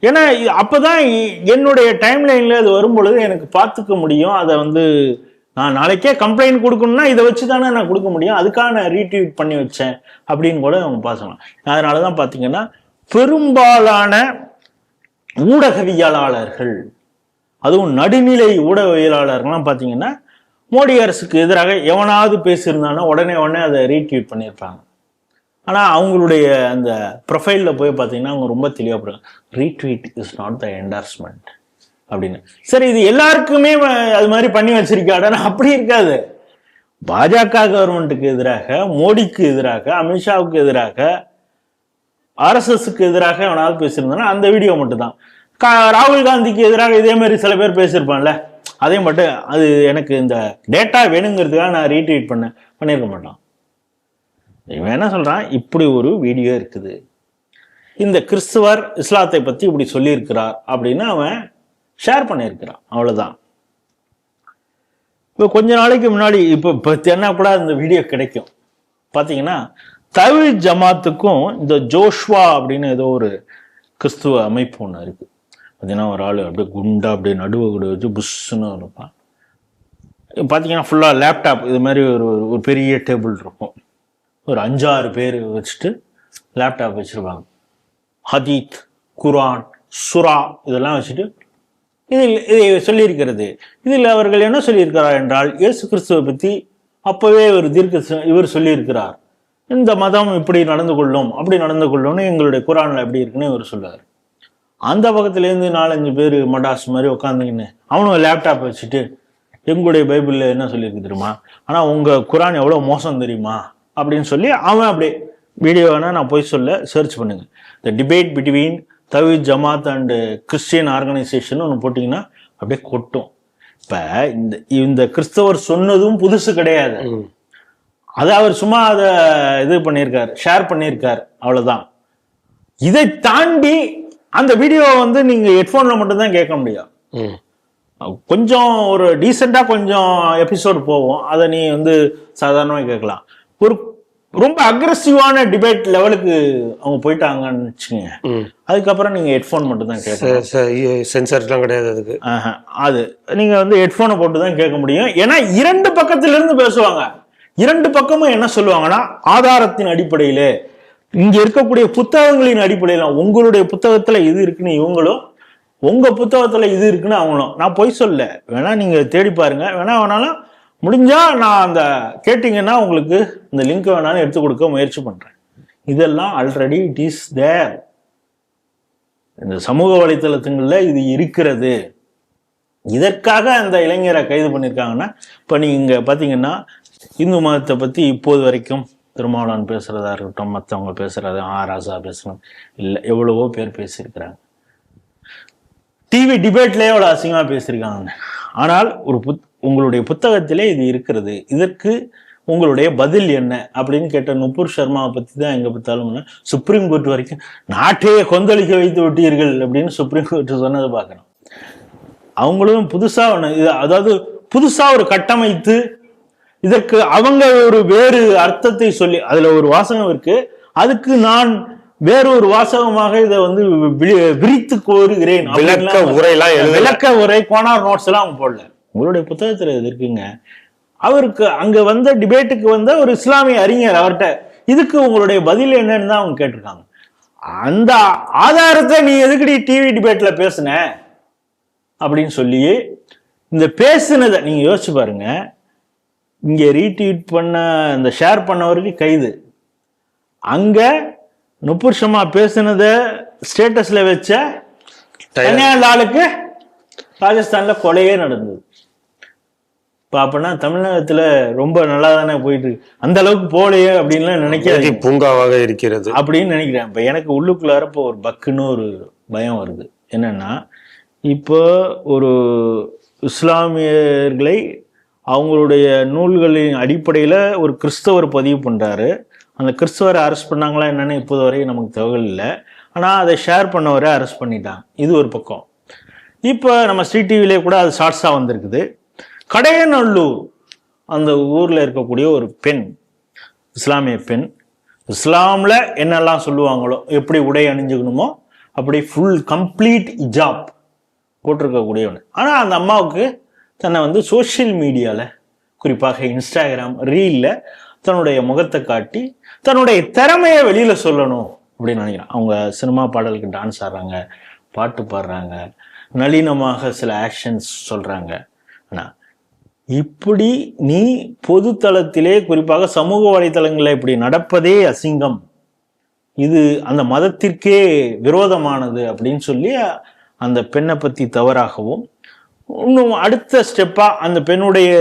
S1: ஏன்னா அப்பதான் என்னுடைய டைம் லைன்ல அது வரும் பொழுது எனக்கு பார்த்துக்க முடியும். அதை வந்து நான் நாளைக்கே கம்ப்ளைண்ட் கொடுக்கணும்னா இதை வச்சு தானே நான் கொடுக்க முடியும், அதுக்காக நான் ரீட்வீட் பண்ணி வச்சேன் அப்படின்னு கூட அவங்க பார்க்கலாம். அதனாலதான் பார்த்தீங்கன்னா பெரும்பாலான ஊடகவியலாளர்கள், அதுவும் நடுநிலை ஊடகவியலாளர்கள்லாம் பார்த்தீங்கன்னா மோடி அரசுக்கு எதிராக எவனாவது பேசியிருந்தானா உடனே அதை ரீட்வீட் பண்ணியிருப்பாங்க. ஆனால் அவங்களுடைய அந்த ப்ரொஃபைலில் போய் பார்த்தீங்கன்னா அவங்க ரொம்ப தெளிவாக போடுறாங்க, retweet is not the endorsement அப்படின்னு. சரி, இது எல்லாருக்குமே அது மாதிரி பண்ணி வச்சிருக்காடா? அப்படி இருக்காது. பாஜக கவர்மெண்ட்டுக்கு எதிராக, மோடிக்கு எதிராக, அமித்ஷாவுக்கு எதிராக, RSSக்கு எதிராக எவனாவது பேசியிருந்தானா அந்த வீடியோ மட்டும்தான். ராகுல் காந்திக்கு எதிராக இதே மாதிரி சில பேர் பேசியிருப்பான்ல, அதே மட்டும் அது எனக்கு இந்த டேட்டா வேணுங்கிறதுக்காக நான் ரீட்வீட் பண்ணியிருக்க மாட்டான். இவன் என்ன சொல்றான், இப்படி ஒரு வீடியோ இருக்குது, இந்த கிறிஸ்துவர் இஸ்லாத்தை பத்தி இப்படி சொல்லியிருக்கிறார் அப்படின்னு அவன் ஷேர் பண்ணியிருக்கிறான், அவ்வளவுதான். இப்போ கொஞ்ச நாளைக்கு முன்னாடி இப்போ என்ன கூட இந்த வீடியோ கிடைக்கும் பார்த்தீங்கன்னா, தவ்ஹீத் ஜமாத்துக்கும் இந்த ஜோஷ்வா அப்படின்னு ஏதோ ஒரு கிறிஸ்துவ அமைப்பு ஒன்று இருக்கு. பார்த்தீங்கன்னா ஒரு ஆள் அப்படியே குண்டா அப்படியே நடுவை கூட வச்சு புஷ்ஷுன்னு இருப்பான். பார்த்தீங்கன்னா ஃபுல்லாக லேப்டாப் இது மாதிரி ஒரு பெரிய டேபிள் இருக்கும், ஒரு 5-6 பேர் வச்சுட்டு லேப்டாப் வச்சுருப்பாங்க. ஹதீத், குரான், சுரா இதெல்லாம் வச்சுட்டு இதை சொல்லியிருக்கிறது. இதில் அவர்கள் என்ன சொல்லியிருக்கிறார் என்றால், இயேசு கிறிஸ்துவை பற்றி அப்போவே இவர் சொல்லியிருக்கிறார், இந்த மதம் இப்படி நடந்து கொள்ளும் அப்படி நடந்து கொள்ளும்னு எங்களுடைய குரானில் எப்படி இருக்குன்னு இவர் சொல்லுவார். அந்த பக்கத்துலேருந்து 4-5 பேர் மடாஸ் மாதிரி உட்காந்துக்கின்னு அவனும் லேப்டாப் வச்சுட்டு எங்களுடைய பைபிளில் என்ன சொல்லியிருக்கு தெரியுமா, ஆனால் உங்கள் குரான் எவ்வளோ மோசம் தெரியுமா அப்படின்னு சொல்லி அவன் அப்படியே வீடியோ வேணால் நான் போய் சொல்ல சர்ச் பண்ணுங்க, the debate between Thowheed Jamath and Christian organisation ஒன்று போட்டிங்கன்னா அப்படியே கொட்டும். இப்போ இந்த கிறிஸ்தவர் சொன்னதும் புதுசு கிடையாது, அதை அவர் சும்மா அதை இது பண்ணியிருக்காரு, ஷேர் பண்ணியிருக்காரு, அவ்வளோதான். இதை தாண்டி அந்த வீடியோ வந்து நீங்க ஹெட்ஃபோன்ல மட்டும்தான் கேட்க முடியும். கொஞ்சம் ஒரு டீசெண்டா கொஞ்சம் எபிசோடு போவோம், அதை நீ வந்து சாதாரணமாக கேட்கலாம். ஒரு ரொம்ப அக்ரெசிவான டிபேட் லெவலுக்கு அவங்க போயிட்டாங்கன்னு வச்சுக்கோங்க, அதுக்கப்புறம் நீங்க ஹெட்ஃபோன் மட்டும் தான் கேட்கலாம்,
S2: சென்சார்லாம் கிடையாது அதுக்கு.
S1: அது நீங்க வந்து ஹெட்ஃபோனை போட்டு தான் கேட்க முடியும். ஏன்னா 2 பக்கத்துல இருந்து பேசுவாங்க. 2 பக்கமும் என்ன சொல்லுவாங்கன்னா, ஆதாரத்தின் அடிப்படையிலே, இங்க இருக்கக்கூடிய புத்தகங்களின் அடிப்படையில, உங்களுடைய புத்தகத்துல இது இருக்குன்னு இவங்களும், உங்க புத்தகத்துல இது இருக்குன்னு அவங்களும். நான் பொய் சொல்ல, வேணா நீங்க தேடி பாருங்க, வேணாலும் முடிஞ்சா நான் அந்த கேட்டீங்கன்னா உங்களுக்கு இந்த லிங்க் வேணாலும் எடுத்து கொடுக்க முயற்சி பண்றேன். இதெல்லாம் ஆல்ரெடி இட் இஸ் தேர், இந்த சமூக வலைத்தளத்துங்கள்ல இது இருக்கிறது. இதற்காக அந்த இளைஞரை கைது பண்ணியிருக்காங்கன்னா, இப்போ நீங்க பாத்தீங்கன்னா இந்து மதத்தை பத்தி இப்போது வரைக்கும் திருமாவளவன் பேசுறதா இருக்கட்டும், மற்றவங்க பேசுறது, ராசா பேசணும், இல்லை எவ்வளவோ பேர் பேசியிருக்கிறாங்க, டிவி டிபேட்லேயே எவ்வளோ அசிங்கமா பேசியிருக்காங்க. ஆனால் உங்களுடைய புத்தகத்திலே இது இருக்கிறது, இதற்கு உங்களுடைய பதில் என்ன அப்படின்னு கேட்ட நுபுர் சர்மாவை பத்தி தான் எங்க பார்த்தாலும் சுப்ரீம் கோர்ட் வரைக்கும் நாட்டையே கொந்தளிக்க வைத்து விட்டீர்கள் அப்படின்னு சுப்ரீம் கோர்ட் சொன்னதை பார்க்கணும். அவங்களும் புதுசா அதாவது புதுசா ஒரு கட்டமைத்து இதற்கு அவங்க ஒரு வேறு அர்த்தத்தை சொல்லி, அதுல ஒரு வாசகம் இருக்கு, அதுக்கு நான் வேறொரு வாசகமாக இதை வந்து விரித்து கோருகிறேன், விளக்க உரை கோனார் நோட்ஸ் எல்லாம் அவங்க போடல. உங்களுடைய புத்தகத்துல இது இருக்குங்க. அவருக்கு அங்க வந்த டிபேட்டுக்கு வந்த ஒரு இஸ்லாமிய அறிஞர், அவர்கிட்ட இதுக்கு உங்களுடைய பதில் என்னன்னு தான் அவங்க கேட்டிருக்காங்க. அந்த ஆதாரத்தை நீ எதுக்கடி டிவி டிபேட்ல பேசுன அப்படின்னு சொல்லி இந்த பேசுனதை நீங்க யோசிச்சு பாருங்க. இங்க ரீட்வீட் பண்ண இந்த ஷேர் பண்ணவருக்கு கைது, அங்க நுபுர் ஷர்மா பேசுனத ஸ்டேட்டஸ்ல வச்ச ஆளுக்கு ராஜஸ்தான்ல கொலையே நடந்தது. இப்ப அப்படின்னா தமிழகத்துல ரொம்ப நல்லா தானே போயிட்டு இருக்கு, அந்த அளவுக்கு போலையே அப்படின்லாம் நினைக்கிறேன்,
S2: பூங்காவாக இருக்கிறது
S1: அப்படின்னு நினைக்கிறேன். இப்ப எனக்கு உள்ளுக்குள்ளார இப்போ ஒரு பக்குன்னு பயம் வருது. என்னன்னா, இப்போ ஒரு இஸ்லாமியர்களை அவங்களுடைய நூல்களின் அடிப்படையில் ஒரு கிறிஸ்தவர் பதிவு பண்ணுறாரு. அந்த கிறிஸ்தவரை அரெஸ்ட் பண்ணாங்களா என்னன்னு இப்போது வரையும் நமக்கு தகவல் இல்லை. ஆனால் அதை ஷேர் பண்ணவரை அரெஸ்ட் பண்ணிட்டாங்க. இது ஒரு பக்கம். இப்போ நம்ம ஸ்ட்ரீட் டிவிலே கூட அது ஷார்ட்ஸாக வந்திருக்குது. கடையநல்லூர் அந்த ஊரில் இருக்கக்கூடிய ஒரு பெண், இஸ்லாமிய பெண், இஸ்லாமில் என்னெல்லாம் சொல்லுவாங்களோ, எப்படி உடை அணிஞ்சுக்கணுமோ அப்படி ஃபுல் கம்ப்ளீட் ஹிஜாப் போட்டிருக்கக்கூடியவனு. ஆனால் அந்த அம்மாவுக்கு தன்னை வந்து சோஷியல் மீடியாவில், குறிப்பாக இன்ஸ்டாகிராம் ரீலில் தன்னுடைய முகத்தை காட்டி தன்னுடைய திறமையை வெளியில் சொல்லணும் அப்படின்னு நினைக்கிறான். அவங்க சினிமா பாடலுக்கு டான்ஸ் ஆடுறாங்க, பாட்டு பாடுறாங்க, நளினமாக சில ஆக்ஷன்ஸ் சொல்கிறாங்க. ஆனால் இப்படி நீ பொது தளத்திலே, குறிப்பாக சமூக வலைத்தளங்களில் இப்படி நடப்பதே அசிங்கம், இது அந்த மதத்திற்கே விரோதமானது அப்படின்னு சொல்லி அந்த பெண்ணை பற்றி தவறாகவும், இன்னும் அடுத்த ஸ்டெப்பாக அந்த பெண்ணுடைய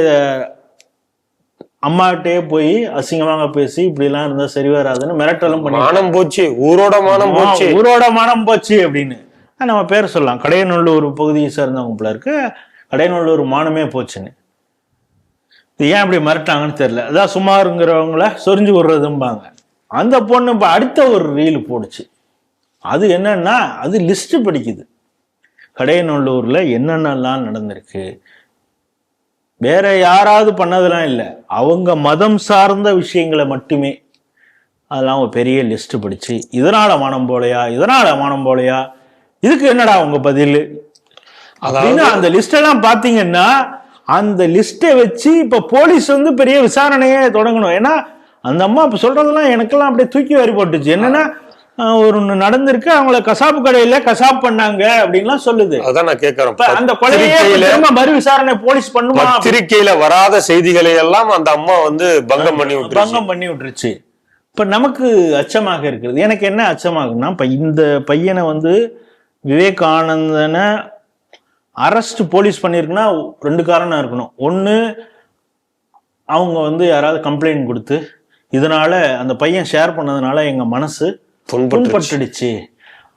S1: அம்மாட்டே போய் அசிங்கமாக பேசி இப்படிலாம் இருந்தால் சரி வராதுன்னு மிரட்டலும் பண்ணி,
S2: மானம் போச்சு, ஊரோட மானம் போச்சு,
S1: ஊரோட மானம் போச்சு அப்படின்னு நம்ம பேர் சொல்லலாம். கடையநல்லூர் பகுதியை சேர்ந்தவங்க போல இருக்கு, கடையநல்லூர் மானமே போச்சுன்னு. இது ஏன் அப்படி மிரட்டாங்கன்னு தெரியல. அதான் சும்மாருங்கிறவங்கள சொரிஞ்சு விடுறதும்பாங்க. அந்த பொண்ணு இப்போ அடுத்த ஒரு ரீல் போடுச்சு. அது என்னன்னா, அது லிஸ்ட் படிக்குது. கடையநல்லூர்ல என்னென்னலாம் நடந்திருக்கு, வேற யாராவது பண்ணதெல்லாம் இல்லை, அவங்க மதம் சார்ந்த விஷயங்களை மட்டுமே. அதெல்லாம் ஒரு பெரிய லிஸ்ட் படிச்சு, இதனால மனம் போலையா, இதனால மனம் போலையா, இதுக்கு என்னடா உங்க பதில் அப்படின்னு அந்த லிஸ்ட் எல்லாம் பாத்தீங்கன்னா, அந்த லிஸ்ட்டை வச்சு இப்ப போலீஸ் வந்து பெரிய விசாரணையே தொடங்கணும். ஏன்னா அந்த அம்மா இப்ப சொல்றதெல்லாம் எனக்கெல்லாம் அப்படியே தூக்கி வாரி போட்டுச்சு. என்னன்னா, ஒரு நடந்திருக்கு, அவங்கள கசாப்பு கடையில கசாப் பண்ணாங்க அப்படின்லாம் சொல்லுது.
S2: அதான் நான் கேட்கிறேன்,
S1: அந்த கொலையை மறு விசாரணை போலீஸ் பண்ணுமா?
S2: பத்திரிகையில வராத செய்திகளை எல்லாம் அந்த அம்மா வந்து பங்கம் பண்ணி விட்டுருச்சு.
S1: இப்ப நமக்கு அச்சமாக இருக்கிறது. எனக்கு என்ன அச்சமாகுன்னா, இப்ப இந்த பையனை வந்து விவேகானந்தனை அரெஸ்ட் போலீஸ் பண்ணிருக்குன்னா 2 காரணம் இருக்கணும். ஒண்ணு, அவங்க வந்து யாராவது கம்ப்ளைண்ட் கொடுத்து இதனால அந்த பையன் ஷேர் பண்ணதுனால எங்க மனசு புண்பட்டுடுச்சு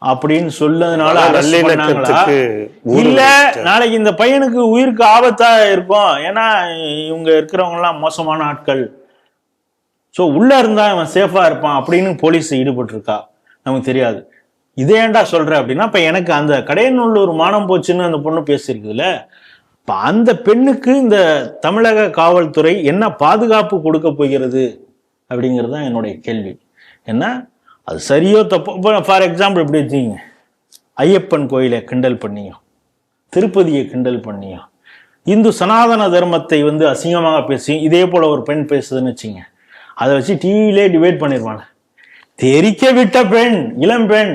S1: அப்படின்னு சொல்லதுனால அரெஸ்ட் பண்ணாங்களா, இல்ல நாளைக்கு இந்த பையனுக்கு உயிருக்கு ஆபத்தா இருக்கும், ஏன்னா இவங்க இருக்கிறவங்க எல்லாம் மோசமான ஆட்கள், ஸோ உள்ள இருந்தா இவன் சேஃபா இருப்பான் அப்படின்னு போலீஸ் ஈடுபட்டு இருக்கா, நமக்கு தெரியாது. இதே ஏன்டா சொல்ற அப்படின்னா, இப்ப எனக்கு அந்த கடையநல்லூர் மானம் போச்சுன்னு அந்த பொண்ணு பேசியிருக்குதுல்ல, இப்ப அந்த பெண்ணுக்கு இந்த தமிழக காவல்துறை என்ன பாதுகாப்பு கொடுக்க போகிறது அப்படிங்கிறது தான் என்னுடைய கேள்வி. என்ன அது சரியோ தப்போ? இப்போ ஃபார் எக்ஸாம்பிள் எப்படி வச்சுக்கிங்க, ஐயப்பன் கோயிலை கிண்டல் பண்ணியும், திருப்பதியை கிண்டல் பண்ணியும், இந்து சனாதன தர்மத்தை வந்து அசிங்கமாக பேசியும் இதே போல ஒரு பெண் பேசுதுன்னு வச்சுங்க, அதை வச்சு டிவியிலே டிபேட் பண்ணிருவாங்க. தெரிக்க விட்ட பெண், இளம் பெண்,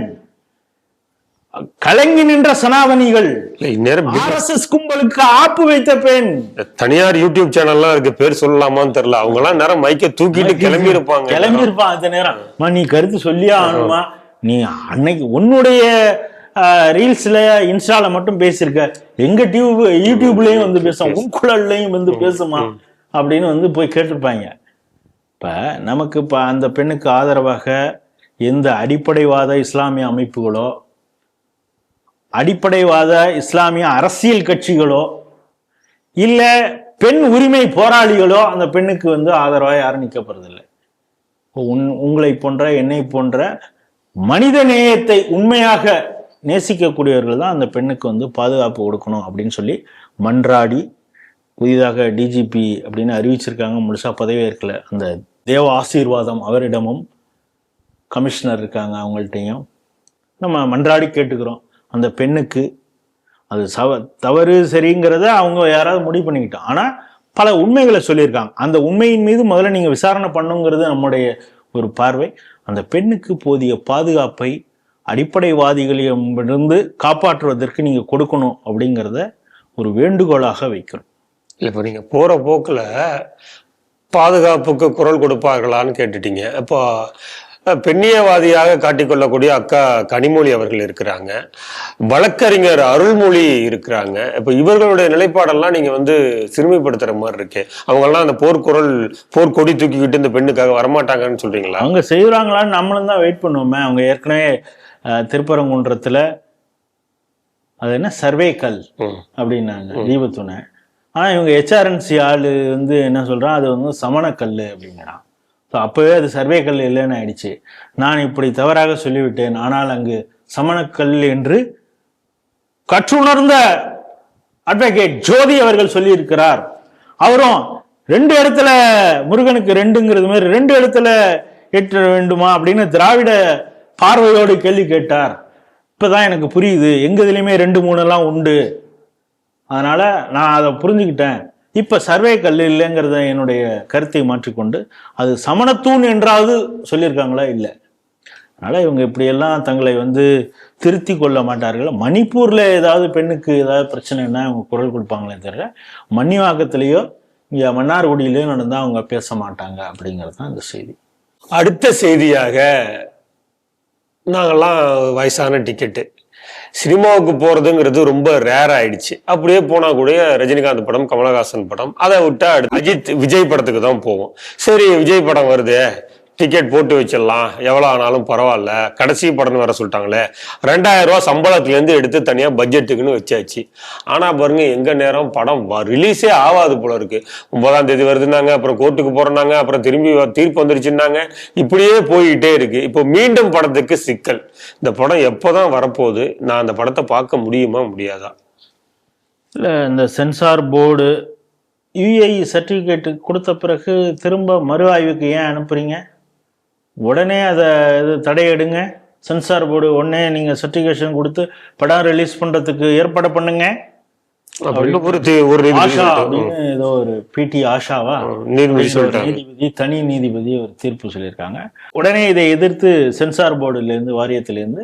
S1: கலங்கி நின்ற சனாதனிகள், RSS கும்பலுக்கு ஆப்பு வைத்த பெண்.
S2: தனியார் யூடியூப் சேனல்லாம் இருக்கு, பேர் சொல்லலாமான்னு தெரியல, அவங்க எல்லாம் நேரம் மைக்க தூக்கிட்டு கிளம்பி இருப்பான்
S1: அந்த நேரம். நீ கருத்து சொல்லியா ஆகணுமா, நீ அன்னைக்கு உன்னுடைய ரீல்ஸ்ல இன்ஸ்டால மட்டும் பேசியிருக்க, எங்க யூடியூப்லயும் வந்து பேசும், உங்குழல்லையும் வந்து பேசுமா அப்படின்னு வந்து போய் கேட்டிருப்பாங்க. இப்ப நமக்கு இப்ப அந்த பெண்ணுக்கு ஆதரவாக எந்த அடிப்படைவாத இஸ்லாமிய அமைப்புகளோ, அடிப்படைவாத இஸ்லாமிய அரசியல் கட்சிகளோ, இல்ல பெண் உரிமை போராளிகளோ அந்த பெண்ணுக்கு வந்து ஆதரவாக யாரும் நிற்கப்படுறதில்லை. உங்களை போன்ற, என்னை போன்ற மனித நேயத்தை உண்மையாக நேசிக்கக்கூடியவர்கள் தான் அந்த பெண்ணுக்கு வந்து பாதுகாப்பு கொடுக்கணும் அப்படின்னு சொல்லி மன்றாடி, புதிதாக டிஜிபி அப்படின்னு அறிவிச்சிருக்காங்க, முழுசா பதவி ஏற்கல. அந்த தேவ ஆசீர்வாதம் அவரிடமும், கமிஷனர் இருக்காங்க அவங்கள்ட்டையும் நம்ம மன்றாடி கேட்டுக்கிறோம். அந்த பெண்ணுக்கு அது தவறு சரிங்கிறத அவங்க யாராவது முடிவு பண்ணிக்கிட்டோம். ஆனால் பல உண்மைகளை சொல்லியிருக்காங்க. அந்த உண்மையின் மீது முதல்ல நீங்கள் விசாரணை பண்ணுங்கிறது நம்முடைய ஒரு பார்வை. அந்த பெண்ணுக்கு போதிய பாதுகாப்பை அடிப்படைவாதிகளிடமிருந்து காப்பாற்றுவதற்கு நீங்கள் கொடுக்கணும் அப்படிங்கிறத ஒரு வேண்டுகோளாக வைக்கணும்.
S2: இல்லை, இப்போ நீங்கள் போகிற போக்கில் பாதுகாப்புக்கு குரல் கொடுப்பார்களான்னு கேட்டுட்டீங்க. இப்போ பெண்ணியவாதியாக காட்டிக்கொள்ளக்கூடிய அக்கா கனிமொழி அவர்கள் இருக்கிறாங்க, வழக்கறிஞர் அருள்மொழி இருக்கிறாங்க. இப்போ இவர்களுடைய நிலைப்பாடெல்லாம் நீங்க வந்து சிறுமைப்படுத்துற மாதிரி இருக்கு. அவங்கெல்லாம் அந்த போர்க்கொடி தூக்கிக்கிட்டு இந்த பெண்ணுக்காக வரமாட்டாங்கன்னு சொல்றீங்களா?
S1: அவங்க செய்யறாங்களான்னு நம்மளும் தான் வெயிட் பண்ணுவோமே. அவங்க ஏற்கனவே திருப்பரங்குன்றத்துல அது என்ன சர்வே கல் அப்படின்னாங்க தீபத்துணை. ஆனால் இவங்க ஹெச்ஆர்என்சி ஆள் வந்து என்ன சொல்கிறான், அது வந்து சமணக்கல் அப்படிங்கிறான். ஸோ அப்போவே அது சர்வே கல் இல்லைன்னு ஆயிடுச்சு. நான் இப்படி தவறாக சொல்லிவிட்டேன், ஆனால் அங்கு சமணக்கல் என்று கற்றுணர்ந்த அட்வொகேட் ஜோதி அவர்கள் சொல்லியிருக்கிறார். அவரும் 2 இடத்துல முருகனுக்கு 2ங்கிறது மாதிரி 2 இடத்துல ஏற்ற வேண்டுமா அப்படின்னு திராவிட பார்வையோடு கேள்வி கேட்டார். இப்பதான் எனக்கு புரியுது, எங்க இதுலயுமே 2, 3 எல்லாம் உண்டு. அதனால நான் அதை புரிஞ்சுக்கிட்டேன். இப்ப சர்வே கல் இல்லைங்கிறத என்னுடைய கருத்தை மாற்றிக்கொண்டு அது சமணத்தூண் என்றாவது சொல்லியிருக்காங்களா? இல்லை. அதனால இவங்க இப்படியெல்லாம் தங்களை வந்து திருத்தி கொள்ள மாட்டார்கள். மணிப்பூர்ல ஏதாவது பெண்ணுக்கு ஏதாவது பிரச்சனைன்னா அவங்க குரல் கொடுப்பாங்களே தவிர மன்னிவாக்கத்திலேயோ இங்க மன்னார்குடியிலேயோ நடந்தா அவங்க பேச மாட்டாங்க அப்படிங்கிறது தான் இந்த செய்தி.
S2: அடுத்த செய்தியாக, நாங்கெல்லாம் வயசான டிக்கெட்டு, சினிமாவுக்கு போறதுங்கிறது ரொம்ப ரேர் ஆயிடுச்சு. அப்படியே போனா கூட ரஜினிகாந்த் படம், கமலஹாசன் படம், அதை விட்டா அஜித் விஜய் படத்துக்கு தான் போவோம். சரி, விஜய் படம் வருது, டிக்கெட் போட்டு வச்சிடலாம், எவ்வளோ ஆனாலும் பரவாயில்ல, கடைசி படம்னு வர சொல்லிட்டாங்களே, 2000 ரூபா சம்பளத்துலேருந்து எடுத்து தனியாக பட்ஜெட்டுக்குன்னு வச்சாச்சு. ஆனால் பாருங்க, எங்க நேரம் படம் ரிலீஸே ஆகாது போல இருக்கு. 9ஆம் தேதி வருதுன்னாங்க, அப்புறம் கோர்ட்டுக்கு போறோம்னாங்க, அப்புறம் திரும்பி தீர்ப்பு வந்துருச்சுன்னாங்க, இப்படியே போயிட்டே இருக்கு. இப்போ மீண்டும் படத்துக்கு சிக்கல். இந்த படம் எப்போதான் வரப்போகுது? நான் அந்த படத்தை பார்க்க முடியுமா முடியாதா?
S1: இல்லை, இந்த சென்சார் போர்டு யுஏஇ சர்டிஃபிகேட் கொடுத்த பிறகு திரும்ப மறு ஆய்வுக்கு ஏன் அனுப்புறீங்க? உடனே அதை தடையிடுங்க. சென்சார் போர்டு உடனே நீங்க சர்டிஃபிகேஷன் கொடுத்து படம் ரிலீஸ் பண்றதுக்கு ஏற்பாடு பண்ணுங்க. ஆஷா அப்படின்னு ஏதோ ஒரு பிடி ஆஷாவா நீதிபதி, தனி நீதிபதி ஒரு தீர்ப்பு சொல்லியிருக்காங்க. உடனே இதை எதிர்த்து சென்சார் போர்டுல இருந்து, வாரியத்திலிருந்து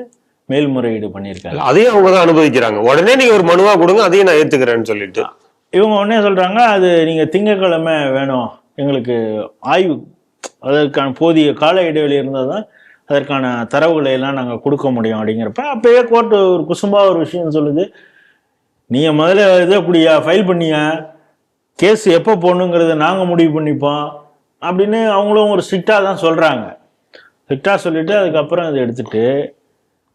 S1: மேல்முறையீடு பண்ணியிருக்காங்க.
S2: அதையும் அவங்க தான் அனுமதிக்கிறாங்க. உடனே நீங்க ஒரு மனுவா கொடுங்க, அதையும் நான் ஏத்துக்கிறேன்னு சொல்லிட்டு
S1: இவங்க உடனே சொல்றாங்க, அது நீங்க திங்கட்கிழமை வேணும், எங்களுக்கு ஆய்வு அதற்கான போதிய கால இடைவெளி இருந்தால் தான் அதற்கான தரவுகளை எல்லாம் நாங்கள் கொடுக்க முடியும் அப்படிங்கிறப்ப அப்பயே கோர்ட்டு ஒரு குசும்பா ஒரு விஷயம் சொல்லுது, நீங்கள் முதல்ல இதை அப்படியா ஃபைல் பண்ணியா, கேஸ் எப்போ போடணுங்கிறத நாங்கள் முடிவு பண்ணிப்போம் அப்படின்னு அவங்களும் ஒரு ஸ்ட்ரிக்டாக தான் சொல்கிறாங்க. ஸ்ட்ரிக்டாக சொல்லிவிட்டு அதுக்கப்புறம் அதை எடுத்துட்டு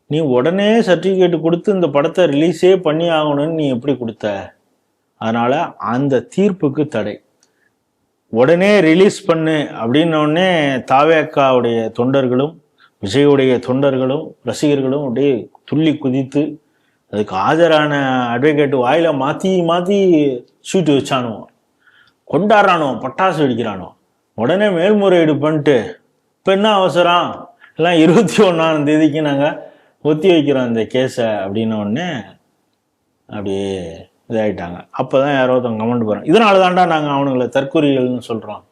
S1: நீ உடனே சர்டிஃபிகேட் கொடுத்து இந்த படத்தை ரிலீஸே பண்ணி ஆகணும்னு நீ எப்படி கொடுத்த? அதனால் அந்த தீர்ப்புக்கு தடை. உடனே ரிலீஸ் பண்ணு அப்படின்னோடனே தாவேக்காவுடைய தொண்டர்களும் விஜயுடைய தொண்டர்களும் ரசிகர்களும் அப்படியே துள்ளி குதித்து அதுக்கு ஆஜரான அட்வொகேட் வாயில மாற்றி மாற்றி ஷூட்டு வச்சானுவோம், கொண்டாடுறானோ, பட்டாசு வெடிக்கிறானோ. உடனே மேல்முறையீடு பண்ணிட்டு இப்போ என்ன அவசரம், எல்லாம் 21ஆம் தேதிக்கு நாங்கள் ஒத்தி வைக்கிறோம் இந்த கேஸை அப்படின்ன உடனே அப்படியே இதாகிட்டாங்க. அப்போ தான் யாரோ ஒருத்தவங்க கமெண்ட் போகிறாங்க, இதனால தாண்டா நாங்கள் அவனுங்களை தற்கொலைகள்னு சொல்கிறோம்.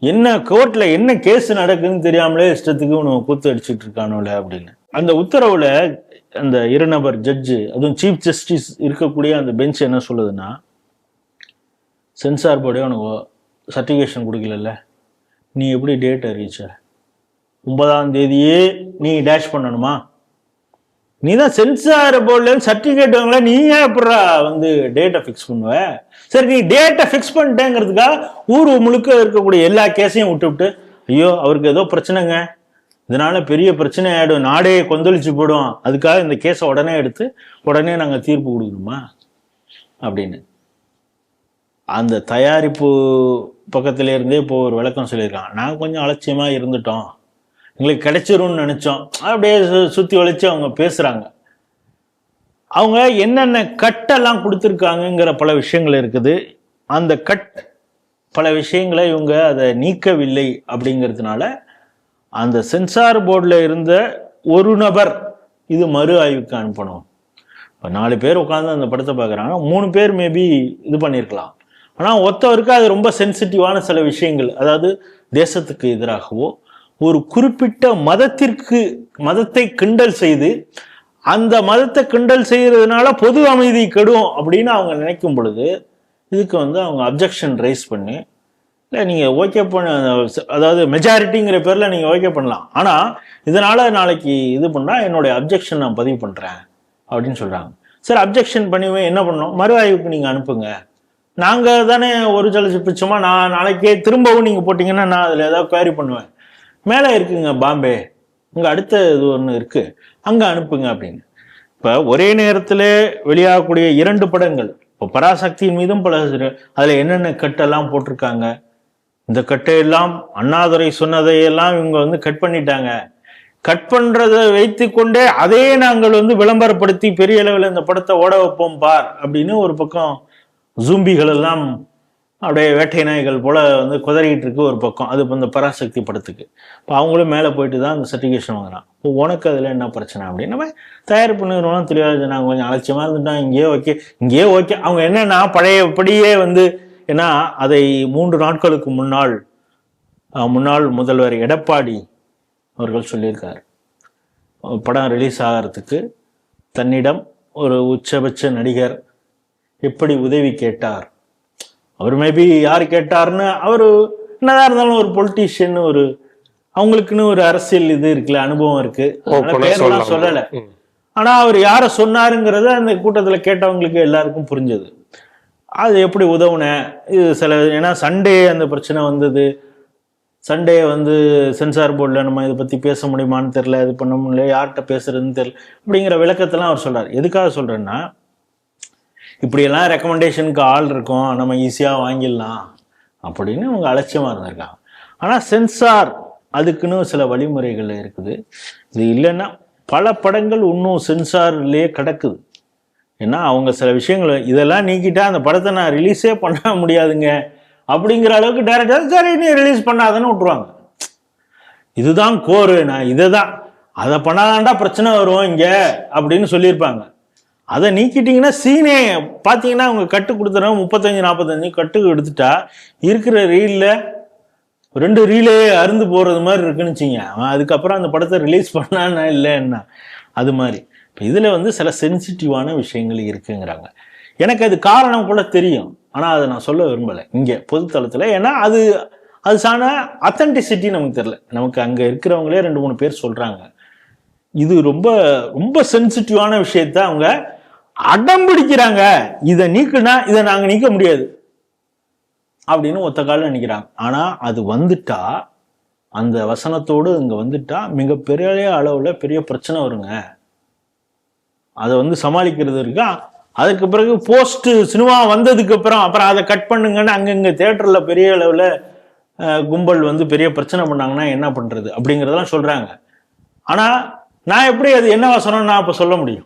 S1: என்ன கோர்ட்டில் என்ன கேஸ் நடக்குதுன்னு தெரியாமலே இஷ்டத்துக்கு உனக்கு கூத்து அடிச்சுட்டு இருக்கானோல அப்படின்னு. அந்த உத்தரவில் அந்த 2 நபர் ஜட்ஜு, அதுவும் சீஃப் ஜஸ்டிஸ் இருக்கக்கூடிய அந்த பெஞ்ச் என்ன சொல்லுதுன்னா, சென்சார் போர்டே உனக்கு சர்டிஃபிகேஷன் கொடுக்கல, நீ எப்படி டேட் அறிவிச்ச? 9ஆம் தேதியே நீ டேஷ் பண்ணணுமா? நீ தான் சென்சார் போர்டில் சர்டிஃபிகேட் வாங்கல, நீ ஏன் எப்படா வந்து டேட்டை ஃபிக்ஸ் பண்ணுவ? சரி, நீ டேட்டை ஃபிக்ஸ் பண்ணிட்டேங்கிறதுக்காக ஊர் முழுக்க இருக்கக்கூடிய எல்லா கேஸையும் விட்டு ஐயோ அவருக்கு ஏதோ பிரச்சனைங்க, இதனால பெரிய பிரச்சனை ஆகிடும், நாடே கொந்தளிச்சு போயிடும், அதுக்காக இந்த கேஸை உடனே எடுத்து உடனே நாங்கள் தீர்ப்பு கொடுக்கணுமா அப்படின்னு அந்த தயாரிப்பு பக்கத்துல இருந்தே இப்போ ஒரு விளக்கம் சொல்லியிருக்காங்க. நாங்கள் கொஞ்சம் அலட்சியமாக இருந்துட்டோம், எங்களுக்கு கிடைச்சிரும்னு நினைச்சோம், அப்படியே சுற்றி வளைச்சு அவங்க பேசுறாங்க. அவங்க என்னென்ன கட்டெல்லாம் கொடுத்துருக்காங்கங்கிற பல விஷயங்கள் இருக்குது. அந்த பல விஷயங்களை இவங்க அதை நீக்கவில்லை. அப்படிங்கிறதுனால அந்த சென்சார் போர்டில் இருந்த ஒரு நபர் இது மறு ஆய்வுக்கு அனுப்பணும். இப்போ 4 பேர் உட்காந்து அந்த படத்தை பார்க்குறாங்க, 3 பேர் மேபி இது பண்ணியிருக்கலாம். ஆனால் ஒருத்தவருக்கு அது ரொம்ப சென்சிட்டிவான சில விஷயங்கள், அதாவது தேசத்துக்கு எதிராகவோ ஒரு குறிப்பிட்ட மதத்தை கிண்டல் செய்து அந்த மதத்தை கிண்டல் செய்யறதுனால பொது அமைதி கெடும் அப்படின்னு அவங்க நினைக்கும் பொழுது இதுக்கு அவங்க அப்ஜெக்ஷன் ரைஸ் பண்ணி, இல்லை நீங்கள் ஓகே பண்ண, அதாவது மெஜாரிட்டிங்கிற பேரில் நீங்கள் ஓகே பண்ணலாம், ஆனால் இதனால் நாளைக்கு இது பண்ணால் என்னுடைய அப்ஜெக்ஷன் நான் பதிவு பண்ணுறேன் அப்படின்னு சொல்கிறாங்க. சரி, அப்ஜெக்ஷன் பண்ணிவே என்ன பண்ணோம், மறு ஆய்வுக்கு நீங்கள் அனுப்புங்க, நாங்கள் தானே ஒரு பிச்சமாக நான் நாளைக்கே திரும்பவும் நீங்கள் போட்டிங்கன்னா நான் அதில் ஏதாவது குவாரி பண்ணுவேன், மேலே இருக்குங்க பாம்பே, அங்கே அடுத்த இது ஒன்று இருக்குது, அங்கே அனுப்புங்க அப்படின்னு. இப்ப ஒரே நேரத்துல வெளியாகக்கூடிய 2 படங்கள், இப்போ பராசக்தியின் மீதும் பல அதுல என்னென்ன கட்டெல்லாம் போட்டிருக்காங்க. இந்த கட்டையெல்லாம் அண்ணாதுரை சொன்னதையெல்லாம் இவங்க வந்து கட் பண்ணிட்டாங்க. கட் பண்றதை வைத்து கொண்டே அதே நாங்கள் வந்து விளம்பரப்படுத்தி பெரிய அளவில் இந்த படத்தை ஓட வைப்போம் பார் அப்படின்னு ஒரு பக்கம் ஜூம்பிகள் எல்லாம் அப்படியே வேட்டை நாய்கள் போல வந்து குதறிக்கிட்டு இருக்கு ஒரு பக்கம். அது இப்போ இந்த பராசக்தி படத்துக்கு இப்போ அவங்களும் மேலே போயிட்டு தான் அந்த சர்டிஃபிகேஷன் வாங்கினான். இப்போ உனக்கு அதில் என்ன பிரச்சனை அப்படின்னு நம்ம தயாரிப்பு நிறுவனம் தெரியாது. நாங்கள் கொஞ்சம் அலட்சியமாக இருந்துட்டோம். இங்கேயே ஓகே. அவங்க என்னன்னா பழையபடியே வந்து ஏன்னா அதை 3 நாட்களுக்கு முன்னாள் முதல்வர் எடப்பாடி அவர்கள் சொல்லியிருக்காரு. படம் ரிலீஸ் ஆகிறதுக்கு தன்னிடம் ஒரு உச்சபட்ச நடிகர் எப்படி உதவி கேட்டார். அவர் மேபி யார் கேட்டார்னு அவர் என்னதான் இருந்தாலும் ஒரு பொலிட்டீஷியன், ஒரு அவங்களுக்குன்னு ஒரு அரசியல் இது இருக்குல்ல, அனுபவம் இருக்கு, பேரெல்லாம் சொல்லலை. ஆனா அவர் யாரை சொன்னாருங்கிறத அந்த கூட்டத்தில் கேட்டவங்களுக்கு எல்லாருக்கும் புரிஞ்சது. அது எப்படி உதவுன இது சில ஏன்னா சண்டே அந்த பிரச்சனை வந்தது. சண்டே வந்து சென்சார் போர்டில் நம்ம இதை பற்றி பேச முடியுமான்னு தெரில, இது பண்ண முடியல, யார்கிட்ட பேசுறதுன்னு தெரில அப்படிங்கிற விளக்கத்தெல்லாம் அவர் சொல்கிறார். எதுக்காக சொல்கிறேன்னா இப்படியெல்லாம் ரெக்கமெண்டேஷனுக்கு ஆள் இருக்கும், நம்ம ஈஸியாக வாங்கிடலாம் அப்படின்னு அவங்க அலட்சியமாக இருந்திருக்காங்க. ஆனால் சென்சார் அதுக்குன்னு சில வழிமுறைகள் இருக்குது. இது இல்லைன்னா பல படங்கள் இன்னும் சென்சார்லேயே கிடக்குது. ஏன்னா அவங்க சில விஷயங்கள் இதெல்லாம் நீக்கிட்டா அந்த படத்தை நான் ரிலீஸே பண்ண முடியாதுங்க அப்படிங்கிற அளவுக்கு டைரக்டர் சரி நீ ரிலீஸ் பண்ணாதன்னு விட்டுருவாங்க. இதுதான் கோரு, நான் இதை தான் அதை பண்ணாதான்டா பிரச்சனை வரும் இங்க அப்படின்னு சொல்லியிருப்பாங்க. அதை நீக்கிட்டீங்கன்னா சீனே பார்த்தீங்கன்னா அவங்க கட்டு கொடுத்துறோம் 35-45 கட்டு எடுத்துட்டா இருக்கிற ரீலில் 2 ரீலே அருந்து போறது மாதிரி இருக்குன்னு வச்சுங்க. அவன் அதுக்கப்புறம் அந்த படத்தை ரிலீஸ் பண்ணான்னா இல்லைன்னா அது மாதிரி. இப்போ இதில் வந்து சில சென்சிட்டிவான விஷயங்கள் இருக்குங்கிறாங்க. எனக்கு அது காரணம் கூட தெரியும், ஆனால் அதை நான் சொல்ல விரும்பலை இங்கே பொதுத்தளத்தில். ஏன்னா அது சான அத்தன்டிசிட்டி நமக்கு தெரியல. நமக்கு அங்கே இருக்கிறவங்களே 2-3 பேர் சொல்கிறாங்க இது ரொம்ப ரொம்ப சென்சிட்டிவான விஷயத்த அவங்க அடம் பிடிக்கிறாங்க. இதை நீக்குனா இதை நாங்கள் நீக்க முடியாது அப்படின்னு ஒத்த காலில் நிற்கிறாங்க. ஆனால் அது வந்துட்டா அந்த வசனத்தோடு இங்கே வந்துட்டா மிகப்பெரிய அளவில் பெரிய பிரச்சனை வருங்க. அதை வந்து சமாளிக்கிறது இருக்கா. அதுக்கு பிறகு போஸ்ட் சினிமா வந்ததுக்கு அப்புறம் அதை கட் பண்ணுங்கன்னு அங்கங்க தியேட்டர்ல பெரிய அளவில் கும்பல் வந்து பெரிய பிரச்சனை பண்ணாங்கன்னா என்ன பண்றது அப்படிங்கிறதெல்லாம் சொல்றாங்க. ஆனா நான் எப்படி அது என்ன வசனம் நான் அப்ப சொல்ல முடியும்?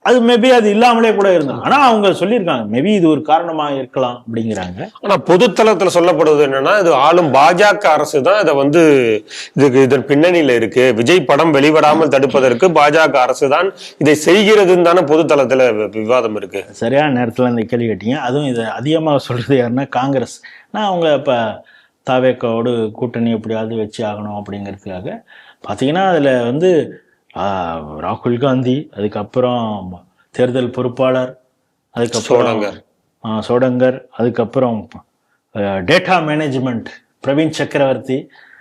S1: அது மேபி அது இல்லாமலே கூட இருந்தாங்க. ஆனா அவங்க சொல்லியிருக்காங்க மேபி இது ஒரு காரணமா இருக்கலாம் அப்படிங்கிறாங்க.
S2: ஆனா பொதுத்தளத்துல சொல்லப்படுவது என்னன்னா இது ஆளும் பாஜக அரசு தான் இதை வந்து இதன் பின்னணியில இருக்கு. விஜய் படம் வெளிவராமல் தடுப்பதற்கு பாஜக அரசு தான் இதை செய்கிறதுன்னு தானே பொதுத்தளத்துல விவாதம் இருக்கு.
S1: சரியான நேரத்துல இந்த கேள்வி கேட்டீங்க. அதுவும் இதை அதிகமாக சொல்றது யாருன்னா காங்கிரஸ். நான் அவங்க இப்ப தாவேக்காவோடு கூட்டணி எப்படியாவது வச்சு ஆகணும் அப்படிங்கிறதுக்காக பார்த்தீங்கன்னா அதில் வந்து ராகுல் காந்தி, அதுக்கப்புறம் தேர்தல் பொறுப்பாளர், அதுக்கப்புறம் சோடங்கர், அதுக்கப்புறம் டேட்டா மேனேஜ்மெண்ட் பிரவீன் சக்கரவர்த்தி,